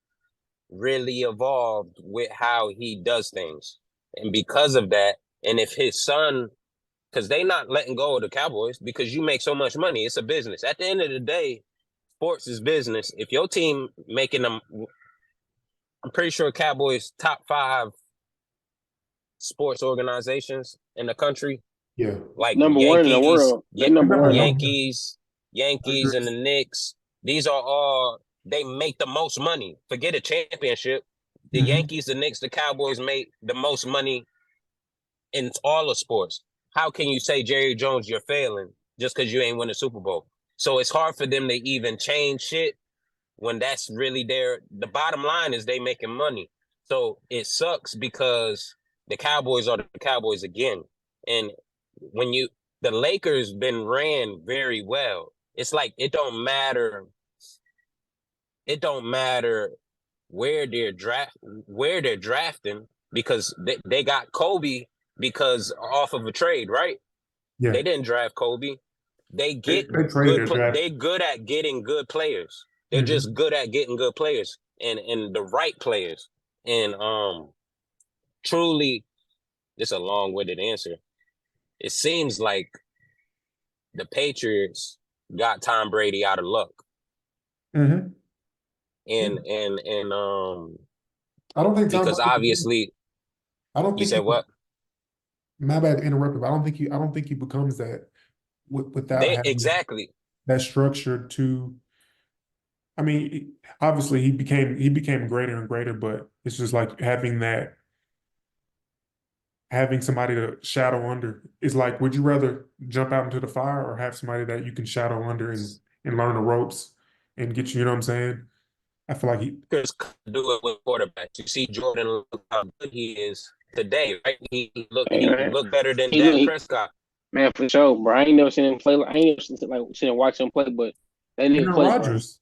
really evolved with how he does things. And because of that, and if his son, because they not letting go of the Cowboys because you make so much money, it's a business. At the end of the day, sports is business. If your team making them, I'm pretty sure Cowboys top 5 sports organizations in the country. Yeah. Like Number one in the world. They number one. Yankees and the Knicks. These are all, they make the most money. Forget a championship. The Yankees, the Knicks, the Cowboys make the most money in all of sports. How can you say, Jerry Jones, you're failing just because you ain't win a Super Bowl? So it's hard for them to even change shit when that's really the bottom line is they making money. So it sucks because the Cowboys are the Cowboys again. And when the Lakers been ran very well. It's like it don't matter where they're drafting, because they got Kobe because off of a trade, right? Yeah. They didn't draft Kobe. They get they good at getting good players. They're just good at getting good players and the right players. And truly, this is a long-winded answer. It seems like the Patriots got Tom Brady out of luck. Mm-hmm. And I don't think Tom because Brady, obviously, I don't think you said what? My bad to interrupt, but I don't think he becomes that without having Exactly that structure to. I mean, obviously he became greater and greater, but it's just like having that having somebody to shadow under. It's like, would you rather jump out into the fire or have somebody that you can shadow under and learn the ropes and get you know what I'm saying? I feel like he Just do it with quarterbacks. You see Jordan, look how good he is today, right? He Hey, man. looked better than He look, Dak Prescott. man, for sure, bro. I ain't never seen him play. I ain't never seen him watch him play, but that nigga Aaron play, bro. Rodgers.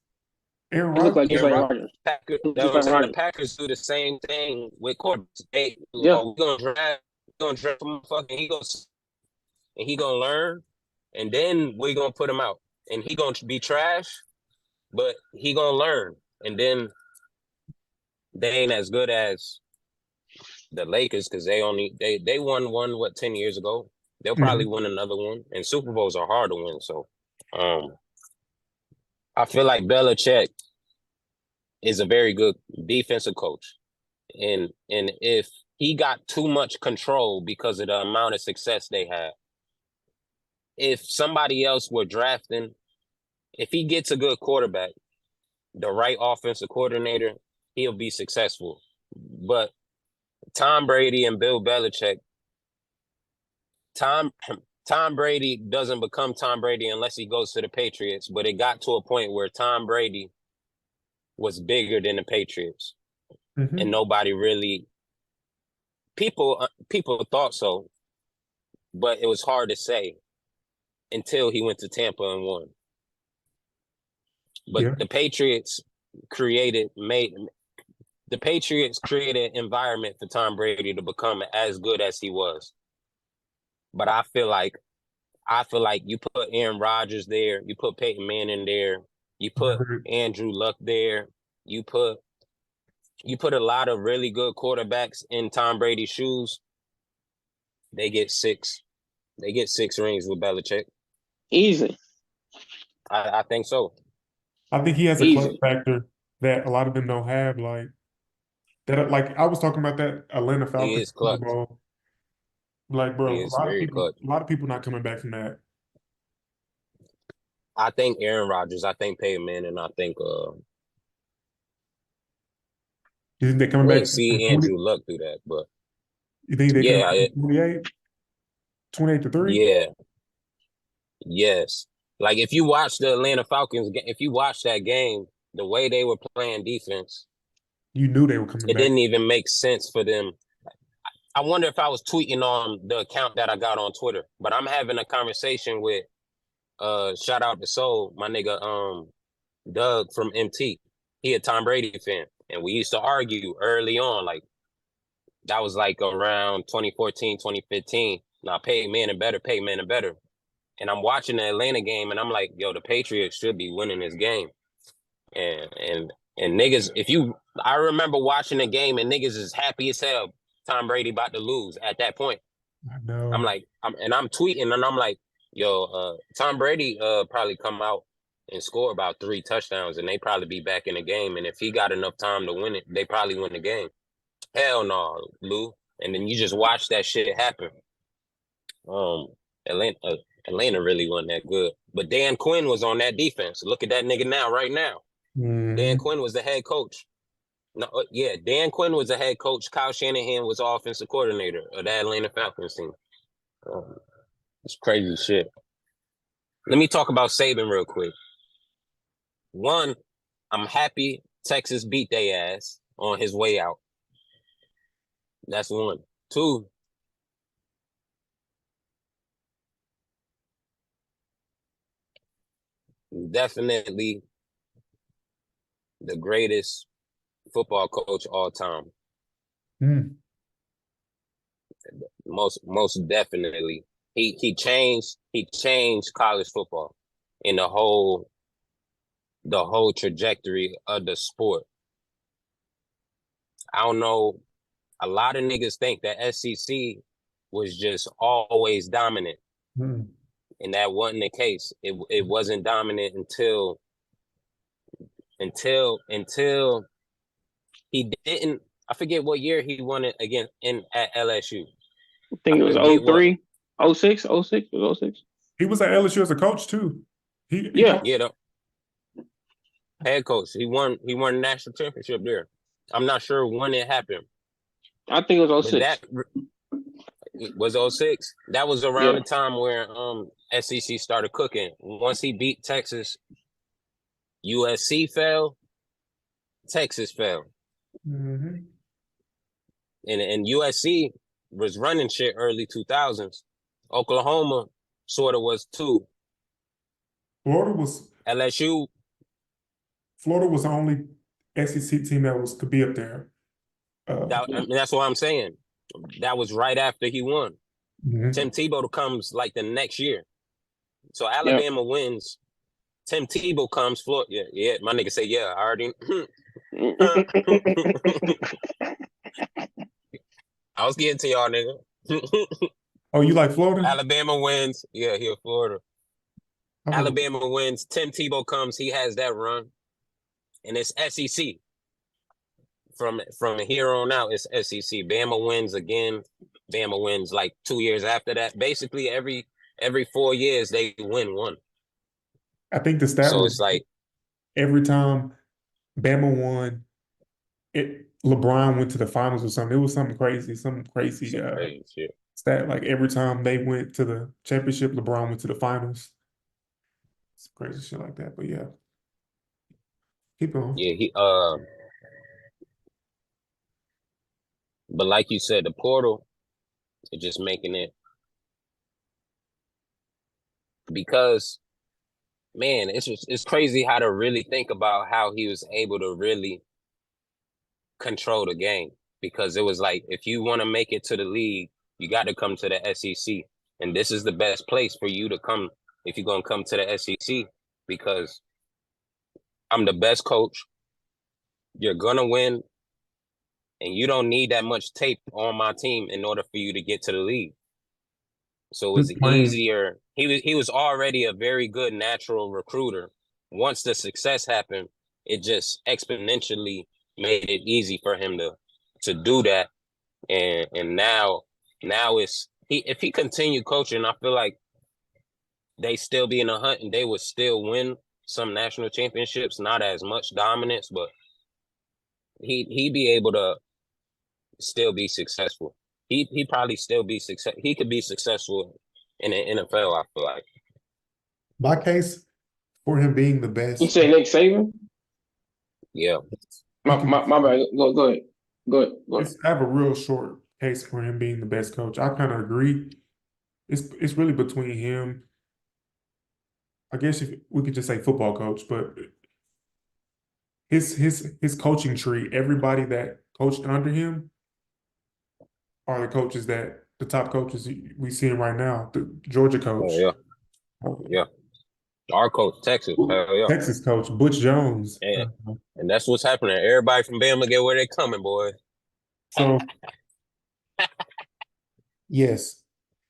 Aaron He look Rodgers. like just Aaron like Rodgers, Rodgers. Packers, He look that's just what I'm like saying. The Rodgers. Packers do the same thing with quarterbacks. They, Yeah. we're gonna draft him fucking he gonna learn, and then we're gonna put him out. And he gonna be trash, but he gonna learn. And then they ain't as good as the Lakers because they won one 10 years ago. They'll probably Mhm. win another one, and Super Bowls are hard to win. So, I feel like Belichick is a very good defensive coach, and if he got too much control because of the amount of success they had, if somebody else were drafting, if he gets a good quarterback, the right offensive coordinator, he'll be successful. But Tom Brady and Bill Belichick, Tom Brady doesn't become Tom Brady unless he goes to the Patriots, but it got to a point where Tom Brady was bigger than the Patriots, and Mhm. nobody really people thought so, but it was hard to say until he went to Tampa and won. But Yeah. the Patriots created an environment for Tom Brady to become as good as he was. But I feel like you put Aaron Rodgers there, you put Peyton Manning there, you put Andrew Luck there, you put a lot of really good quarterbacks in Tom Brady's shoes. They get 6 rings with Belichick. Easy. I think so. I think he has a clutch Easy. factor that a lot of them don't have. Like I was talking about that Atlanta He Falcons is Super clutch. Bowl. Like, He bro, is very clutch. a lot of people not coming back from that. I think Aaron Rodgers, I think Peyton Manning, I think You think they're coming we back ain't from see 20? Andrew Luck do that, but You think they're coming yeah, back from 28 to 3? yeah, yes. Like if you watch the Atlanta Falcons, if you watch that game, the way they were playing defense, You knew they were coming it back. didn't even make sense for them. I wonder if I was tweeting on the account that I got on Twitter, but I'm having a conversation with shout out to Soul, my nigga Doug from MT. He a Tom Brady fan, and we used to argue early on, like that was like around 2014, 2015. Now Peyton Manning better, Peyton Manning better. And I'm watching the Atlanta game, and I'm like, yo, the Patriots should be winning this game. And niggas, I remember watching the game, and niggas is happy as hell. Tom Brady about to lose at that point. I know. I'm like, I'm tweeting, and I'm like, yo, Tom Brady probably come out and score about 3 touchdowns, and they probably be back in the game. And if he got enough time to win it, they probably win the game. Hell no, Lou. And then you just watch that shit happen. Um, Atlanta really wasn't that good, but Dan Quinn was on that defense. Look at that nigga now, right now. Dan Mhm. Quinn was the head coach. No, yeah, Dan Quinn was the head coach. Kyle Shanahan was offensive coordinator of that Atlanta Falcons team. It's crazy shit. Let me talk about Saban real quick. One, I'm happy Texas beat their ass on his way out. That's one. Two, definitely the greatest football coach all time. Mm. Most definitely. He changed college football in the whole trajectory of the sport. I don't know. A lot of niggas think that SEC was just always dominant, Mm. and that wasn't the case. It wasn't dominant until he didn't. I forget what year he won it again at LSU. I think I it was forget what. 03, 06, 06, it was 06. He was at LSU as a coach too. He Yeah. coached. Yeah, the head coach. He won the national championship there. I'm not sure when it happened, I think it was but 06. Was 06? That was around Yeah. the time where SEC started cooking. Once he beat Texas, USC fell, Texas fell. Mm-hmm. And USC was running shit early 2000s. Oklahoma sort of was too. Florida was LSU, the only SEC team that could be up there. I mean, that's what I'm saying. That was right after he won. Mhm. Tim Tebow comes like the next year. So Yeah. Alabama wins. Tim Tebow comes. Florida. Yeah. My nigga say, yeah, I already. I was getting to y'all, nigga. Oh, you like Florida? Alabama wins. Yeah, here, Florida. I remember. Alabama wins. Tim Tebow comes. He has that run. And it's SEC. From here on out, it's SEC. Bama wins again. Bama wins like 2 years after that. Basically, every 4 years, they win one. I think the stat So was it's like every time Bama won, LeBron went to the finals or something. It was something crazy shit. stat. Like every time they went to the championship, LeBron went to the finals. It's crazy shit like that. But yeah, keep going. Yeah, but like you said, the portal is just making it because man, it's crazy how to really think about how he was able to really control the game because it was like if you want to make it to the league, you got to come to the SEC, and this is the best place for you to come if you're gonna come to the SEC because I'm the best coach. You're gonna win, and you don't need that much tape on my team in order for you to get to the league. So it was Good plan. easier. He was already a very good natural recruiter. Once the success happened, it just exponentially made it easy for him to do that. And now it's if he continued coaching, I feel like they still be in a hunt and they would still win some national championships, not as much dominance, but he'd be able to still be successful. He probably still be success. He could be successful in the NFL. I feel like. My case for him being the You best, say Nick Saban? Yeah. he can. My bad. Go ahead. Go ahead. I have a real short case for him being the best coach. I kind of agree. It's really between him. I guess if we could just say football coach, but his coaching tree, everybody that coached under him are the coaches that the top coaches we see him right now. The Georgia Oh coach, yeah. Yeah. Our coach, Texas. Hell yeah. Texas coach, Butch Jones. And that's what's happening. Everybody from Bama get where they coming, boy. So yes,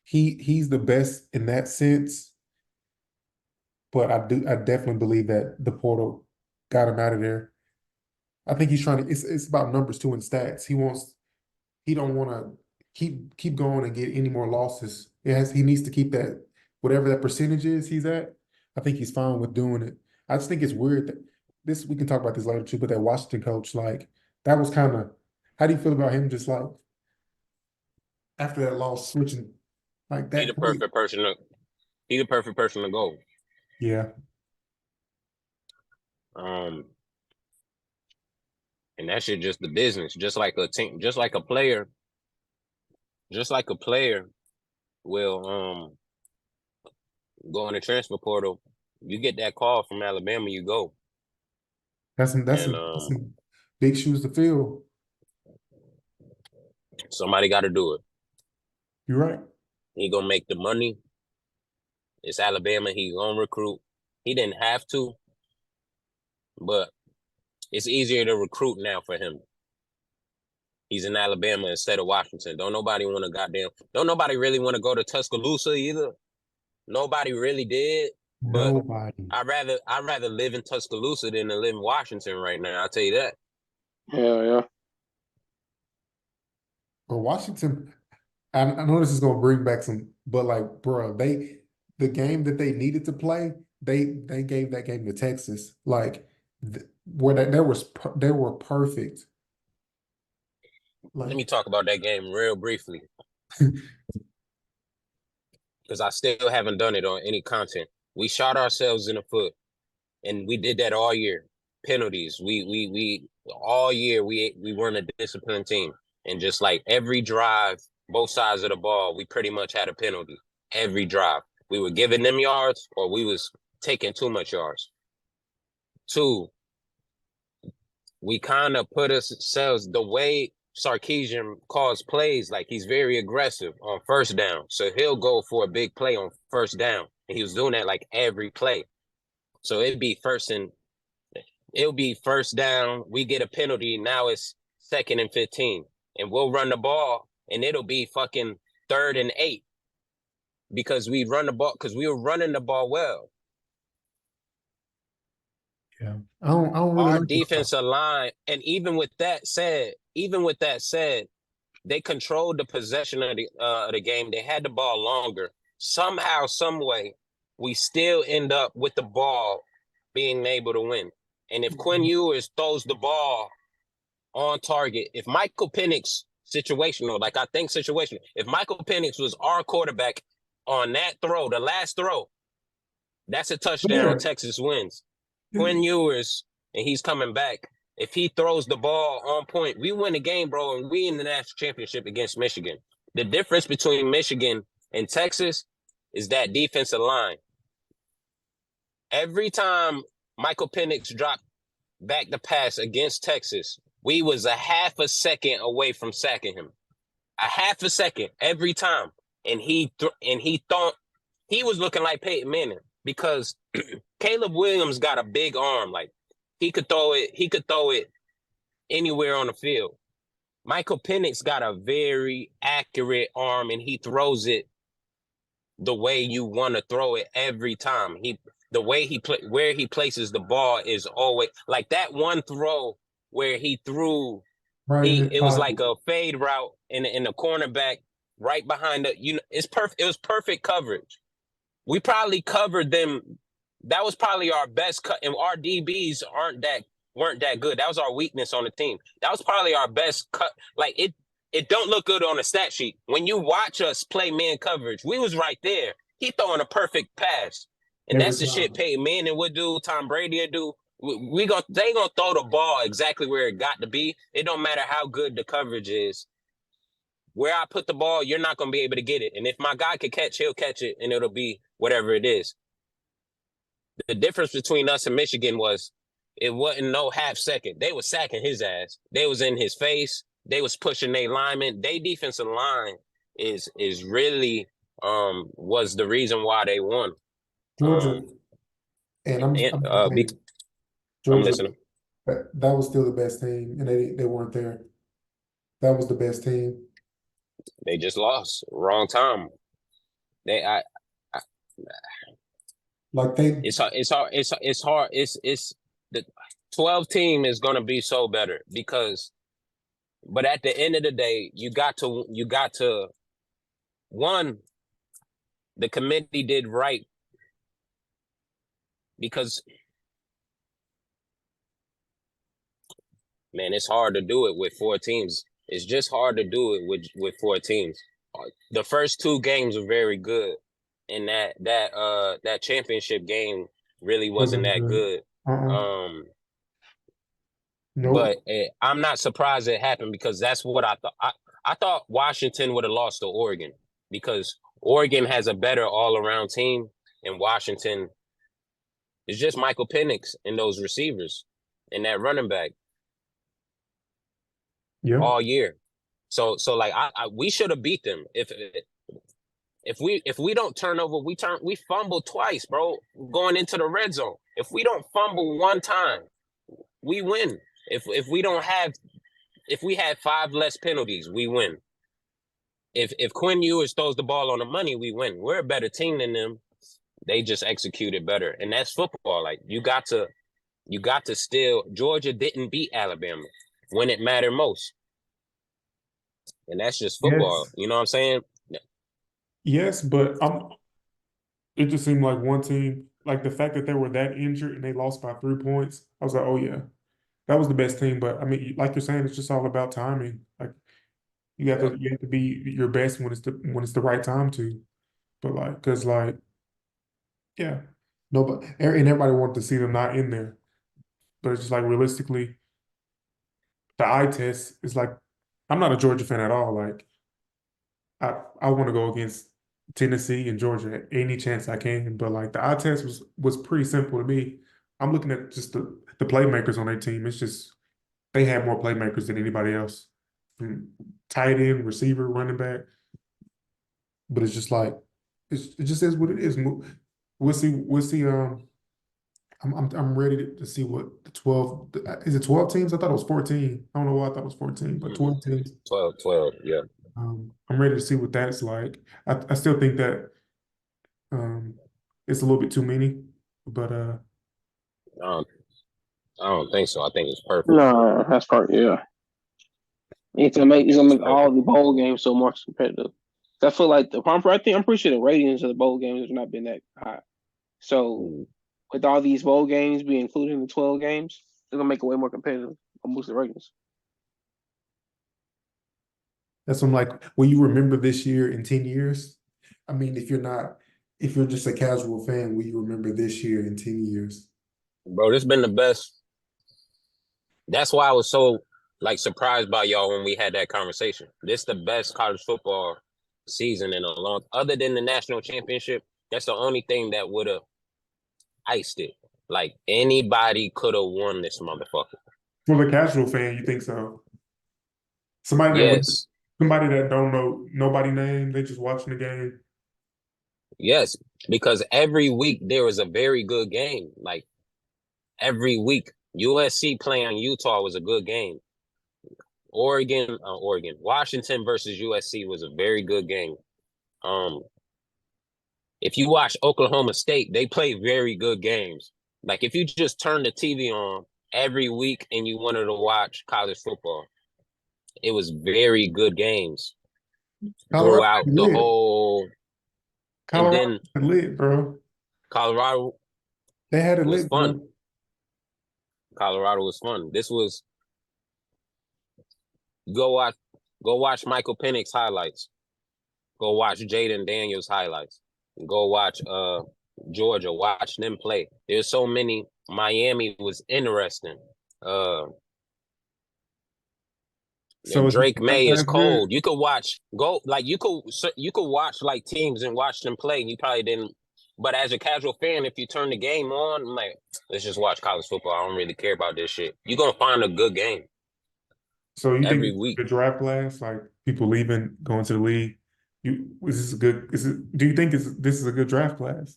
he's the best in that sense. But I definitely believe that the portal got him out of there. I think he's trying to. It's about numbers too and stats. He don't want to keep going and get any more losses. He needs to keep that whatever that percentage is he's at. I think he's fine with doing it. I just think it's weird that we can talk about this later too, but that Washington coach, like that was kind of, how do you feel about him just like after that loss switching like He that the quick? perfect person to go. Yeah. And that shit just the business, just like a team, just like a player will go in the transfer portal. You get that call from Alabama, you go. That's And some big shoes to fill. somebody got to do it. You're right. He gonna make the money. It's Alabama. He gonna recruit. He didn't have to, but it's easier to recruit now for him. He's in Alabama instead of Washington. Don't nobody really want to go to Tuscaloosa either. Nobody really did. But Nobody. I'd rather live in Tuscaloosa than to live in Washington right now. I'll tell you that. Yeah. Or Washington, I know this is gonna bring back some, but like, bro, the game that they needed to play, they gave that game to Texas. Like, where they were perfect. Let Like, me talk about that game real briefly. because I still haven't done it on any content. We shot ourselves in the foot, and we did that all year. Penalties. We all year we weren't a disciplined team, and just like every drive, both sides of the ball, we pretty much had a penalty every drive. We were giving them yards, or we was taking too much yards. Two, we kind of put ourselves the way Sarkisian calls plays, like he's very aggressive on first down. So he'll go for a big play on first down. And he was doing that like every play. So it'll be first down. We get a penalty. Now it's 2nd and 15. And we'll run the ball, and it'll be fucking 3rd and 8. Because we run the ball, because we were running the ball well. Yeah. I don't really Our like defensive line, and even with that said, they controlled the possession of the game. They had the ball longer. Somehow, some way, we still end up with the ball being able to win. And if Quinn Ewers throws the ball on target, if Michael Penix situational, like I think situational, if Michael Penix was our quarterback on that throw, the last throw, that's a touchdown. Yeah. Texas wins. Quinn Ewers, and he's coming back. If he throws the ball on point, we win the game, bro, and we in the national championship against Michigan. The difference between Michigan and Texas is that defensive line. Every time Michael Penix dropped back the pass against Texas, we was a half a second away from sacking him. A half a second every time. And he thought he was looking like Peyton Manning because Caleb Williams got a big arm. Like he could throw it anywhere on the field. Michael Penix got a very accurate arm, and he throws it the way you want to throw it every time. Where he places the ball is always like that one throw where he threw. It was like a fade route in the cornerback right behind it's perfect. It was perfect coverage. We probably covered them. That was probably our best cut, and our DBs weren't that good. That was our weakness on the team. That was probably our best cut. Like it don't look good on the stat sheet. When you watch us play man coverage, we was right there. He throwing a perfect pass. And that's the shit Peyton Manning would do, Tom Brady would do. They gonna throw the ball exactly where it got to be. It don't matter how good the coverage is. Where I put the ball, you're not gonna be able to get it. And if my guy can catch, he'll catch it, and it'll be whatever it is. The difference between us and Michigan was it wasn't no half second. They was sacking his ass. They was in his face. They was pushing their linemen. Their defensive line is really was the reason why they won. Georgia, and I'm Georgia, listening. that was still the best team, and they weren't there. That was the best team. They just lost. Wrong time. It's hard. It's the 12 team is gonna be so better but at the end of the day, you got to one, the committee did right because man, it's hard to do it with 4 teams. It's just hard to do it with 4 teams. The first 2 games were very good, and that championship game really wasn't that good. Nope. But I'm not surprised it happened because that's what I thought. I thought Washington would have lost to Oregon because Oregon has a better all-around team, and Washington is just Michael Penix and those receivers and that running back all year. So like we should have beat them if we don't turn over, we fumble twice, bro, going into the red zone. If we don't fumble one time, we win. If we had 5 less penalties, we win. If Quinn Ewers throws the ball on the money, we win. We're a better team than them. They just executed better, and that's football. Like you got to still. Georgia didn't beat Alabama when it mattered most, and that's just football. Yes. You know what I'm saying? Yes, but it just seemed like one team, like the fact that they were that injured and they lost by 3 points. I was like, oh yeah, that was the best team. But I mean, like you're saying, it's just all about timing. Like you have to be your best when it's the right time to. but like, cause like, yeah, nobody and everybody wanted to see them not in there, but it's just like realistically, the eye test is like, I'm not a Georgia fan at all. Like, I want to go against Tennessee and Georgia at any chance I can, but like the eye test was pretty simple to me. I'm looking at just the playmakers on their team. It's just they have more playmakers than anybody else. Tight end, receiver, running back. But it's just like it just is what it is. We'll see. We'll see. I'm ready to see what the 12 is. It 12 teams? I thought it was 14. I don't know why I thought it was 14, but 12 teams. 12, yeah. I'm ready to see what that's like. I still think that it's a little bit too many, but I don't think so. I think it's perfect. No, that's part. Yeah, it's gonna make all the bowl games so much competitive. I feel like I'm pretty sure the ratings of the bowl games have not been that high. So with all these bowl games being included in the 12 games, it's gonna make it way more competitive and boost the ratings. that's what I'm like. Will you remember this year in 10 years? I mean, if you're just a casual fan, will you remember this year in 10 years? Bro, this been the best. That's why I was so like surprised by y'all when we had that conversation. This the best college football season in a long, other than the national championship. That's the only thing that would have iced it. Like anybody could have won this motherfucker. For the casual fan, you think so? Somebody that Yes. somebody that don't know nobody name, they just watching the game. Yes, because every week there was a very good game. Like every week, USC playing Utah was a good game. Oregon, Washington versus USC was a very good game. If you watch Oklahoma State, they play very good games. Like if you just turn the TV on every week and you wanted to watch college football, it was very good games Colorado throughout the lit. whole. And Colorado then lit, bro. Colorado They had it was lit, fun. bro. Colorado was fun. This was go watch Michael Penix highlights. Go watch Jaden Daniels highlights. Go watch Georgia. Watch them play. There's so many. Miami was interesting. So Drake May is that's good. cold. You could watch you could watch like teams and watch them play. You probably didn't. But as a casual fan, if you turn the game on, I'm like, let's just watch college football. I don't really care about this shit. You're gonna find a good game So you think every it's week. the draft class, like people leaving, going to the league? Is this a good? Do you think this is a good draft class?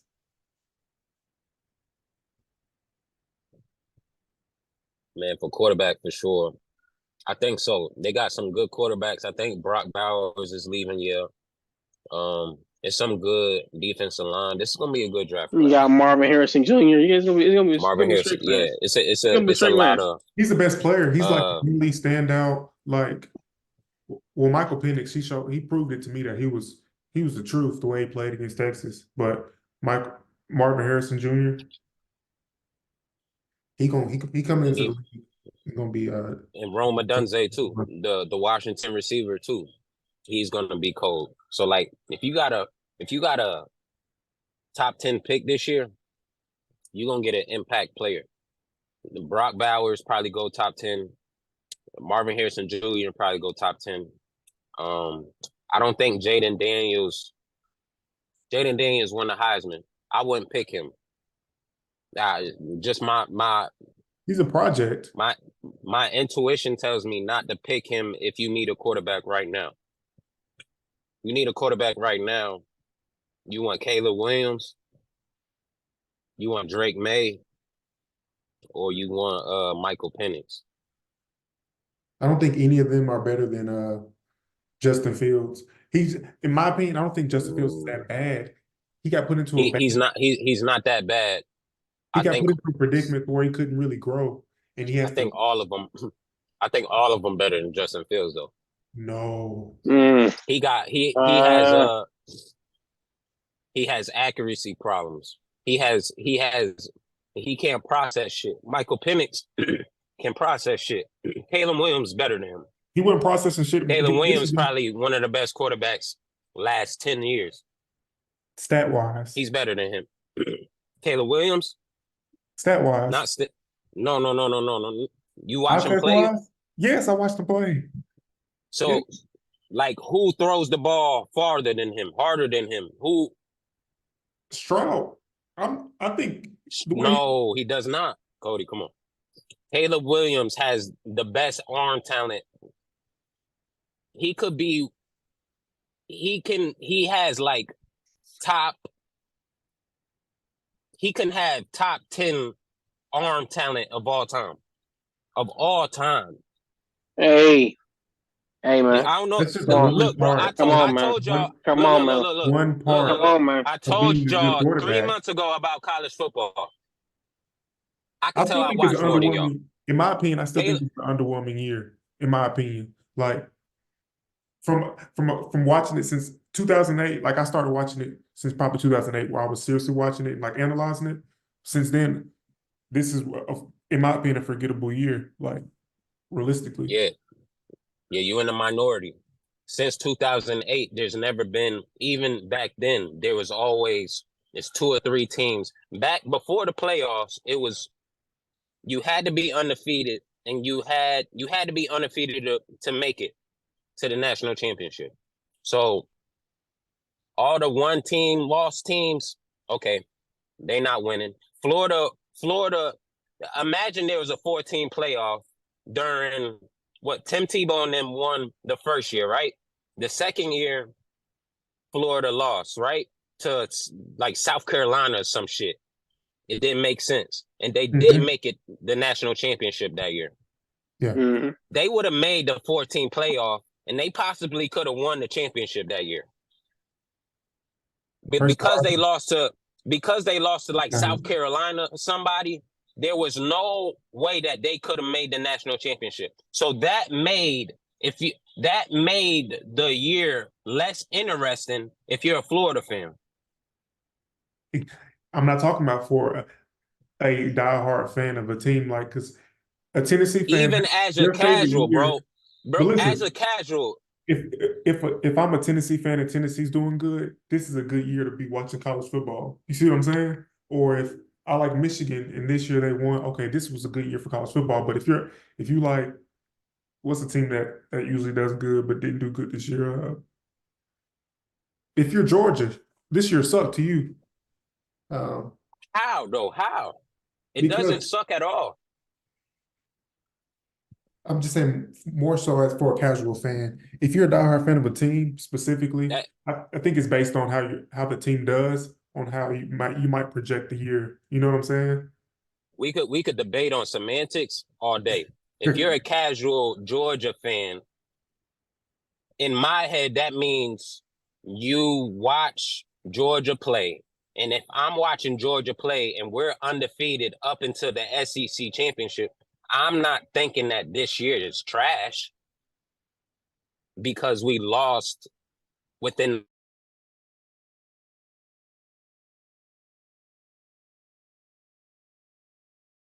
Man, for quarterback for sure. I think so. They got some good quarterbacks. I think Brock Bowers is leaving. Yeah. It's some good defensive line. This is gonna be a good draft You class. got Marvin Harrison Jr. It's gonna be Marvin a Harrison. straight Yeah, class. it's Gonna be a a straight lot class. of. He's the best player. He's like really standout. Like, well, Michael Penix, he proved it to me that he was the truth the way he played against Texas. But Marvin Harrison Jr. He coming into the league. He's gonna be and Rome Odunze too, the Washington receiver too. He's gonna be cold. So like, if you got a top 10 pick this year, you're gonna get an impact player. Brock Bowers probably go top 10. Marvin Harrison Jr. probably go top 10. I don't think Jaden Daniels won the Heisman. I wouldn't pick him. Just my he's a project. my intuition tells me not to pick him if you need a quarterback right now. You need a quarterback right now. You want Caleb Williams, you want Drake May, or you want Michael Penix. I don't think any of them are better than Justin Fields. He's, in my opinion, I don't think Justin Fields is that bad. He got put into a bad. He's not that bad. He got put into a predicament where he couldn't really grow, and he has I think all of them. I think all of them better than Justin Fields though. No. He has accuracy problems. He can't process shit. Michael Penix can process shit. Caleb Williams better than him. He wasn't processing shit. Caleb Williams probably one of the best quarterbacks last 10 years. Stat wise. He's better than him. Caleb Williams, Stat wise. not st- no, no, no, no, no, no. You Eye watch him test play. wise? Yes, I watched him play. So, like, who throws the ball farther than him, harder than him? Who? Stroud. I think the way No, he does not. Cody, come on. Caleb Williams has the best arm talent. He could be. He has like top. He can have top 10 arm talent of all time. Of all time. Hey, man. I don't know. that's just Look, bro, part. Come on, I man. told y'all. Come Look, on, look, man. look, look. One part Come on, man. I of told being a good y'all 3 quarterback. months ago about college football. I I can tell still I think it's watched an more than y'all. underwhelming. In my opinion, I still think Caleb, it's an underwhelming year. In my opinion, like from watching it since 2008, like I started watching it since probably 2008, where I was seriously watching it and like analyzing it. Since then, this is, in my opinion, a forgettable year. Like realistically, yeah, you in the minority. Since 2008, there's never been, even back then, there was always, it's 2 or 3 teams. Back before the playoffs, it was, you had to be undefeated, and you had to be undefeated to make it to the national championship. So all the one team lost teams, okay, they not winning. Florida, imagine there was a 14 playoff during what Tim Tebow and them won the first year, right? The second year, Florida lost, right? To like South Carolina or some shit. It didn't make sense. And they didn't make it the national championship that year. yeah. Mm-hmm. They would have made the 14 playoff, and they possibly could have won the championship that year. Because they lost to like South Carolina or somebody, there was no way that they could have made the national championship. So that made the year less interesting if you're a Florida fan. I'm not talking about for a diehard fan of a team, like, because a Tennessee fan, Even as a their favorite casual, year. But listen, as a casual, if I'm a Tennessee fan and Tennessee's doing good, this is a good year to be watching college football. You see what I'm saying? Or if I like Michigan and this year they won, okay, this was a good year for college football. But if you like, what's a team that usually does good but didn't do good this year? If you're Georgia, this year sucked to you. how though? How? It doesn't Because suck at all. I'm just saying more so as for a casual fan. If you're a diehard fan of a team specifically, I think it's based on how the team does, on how you might project the year. You know what I'm saying? We could debate on semantics all day. If you're a casual Georgia fan, in my head, that means you watch Georgia play. And if I'm watching Georgia play and we're undefeated up into the SEC championship, I'm not thinking that this year is trash because we lost within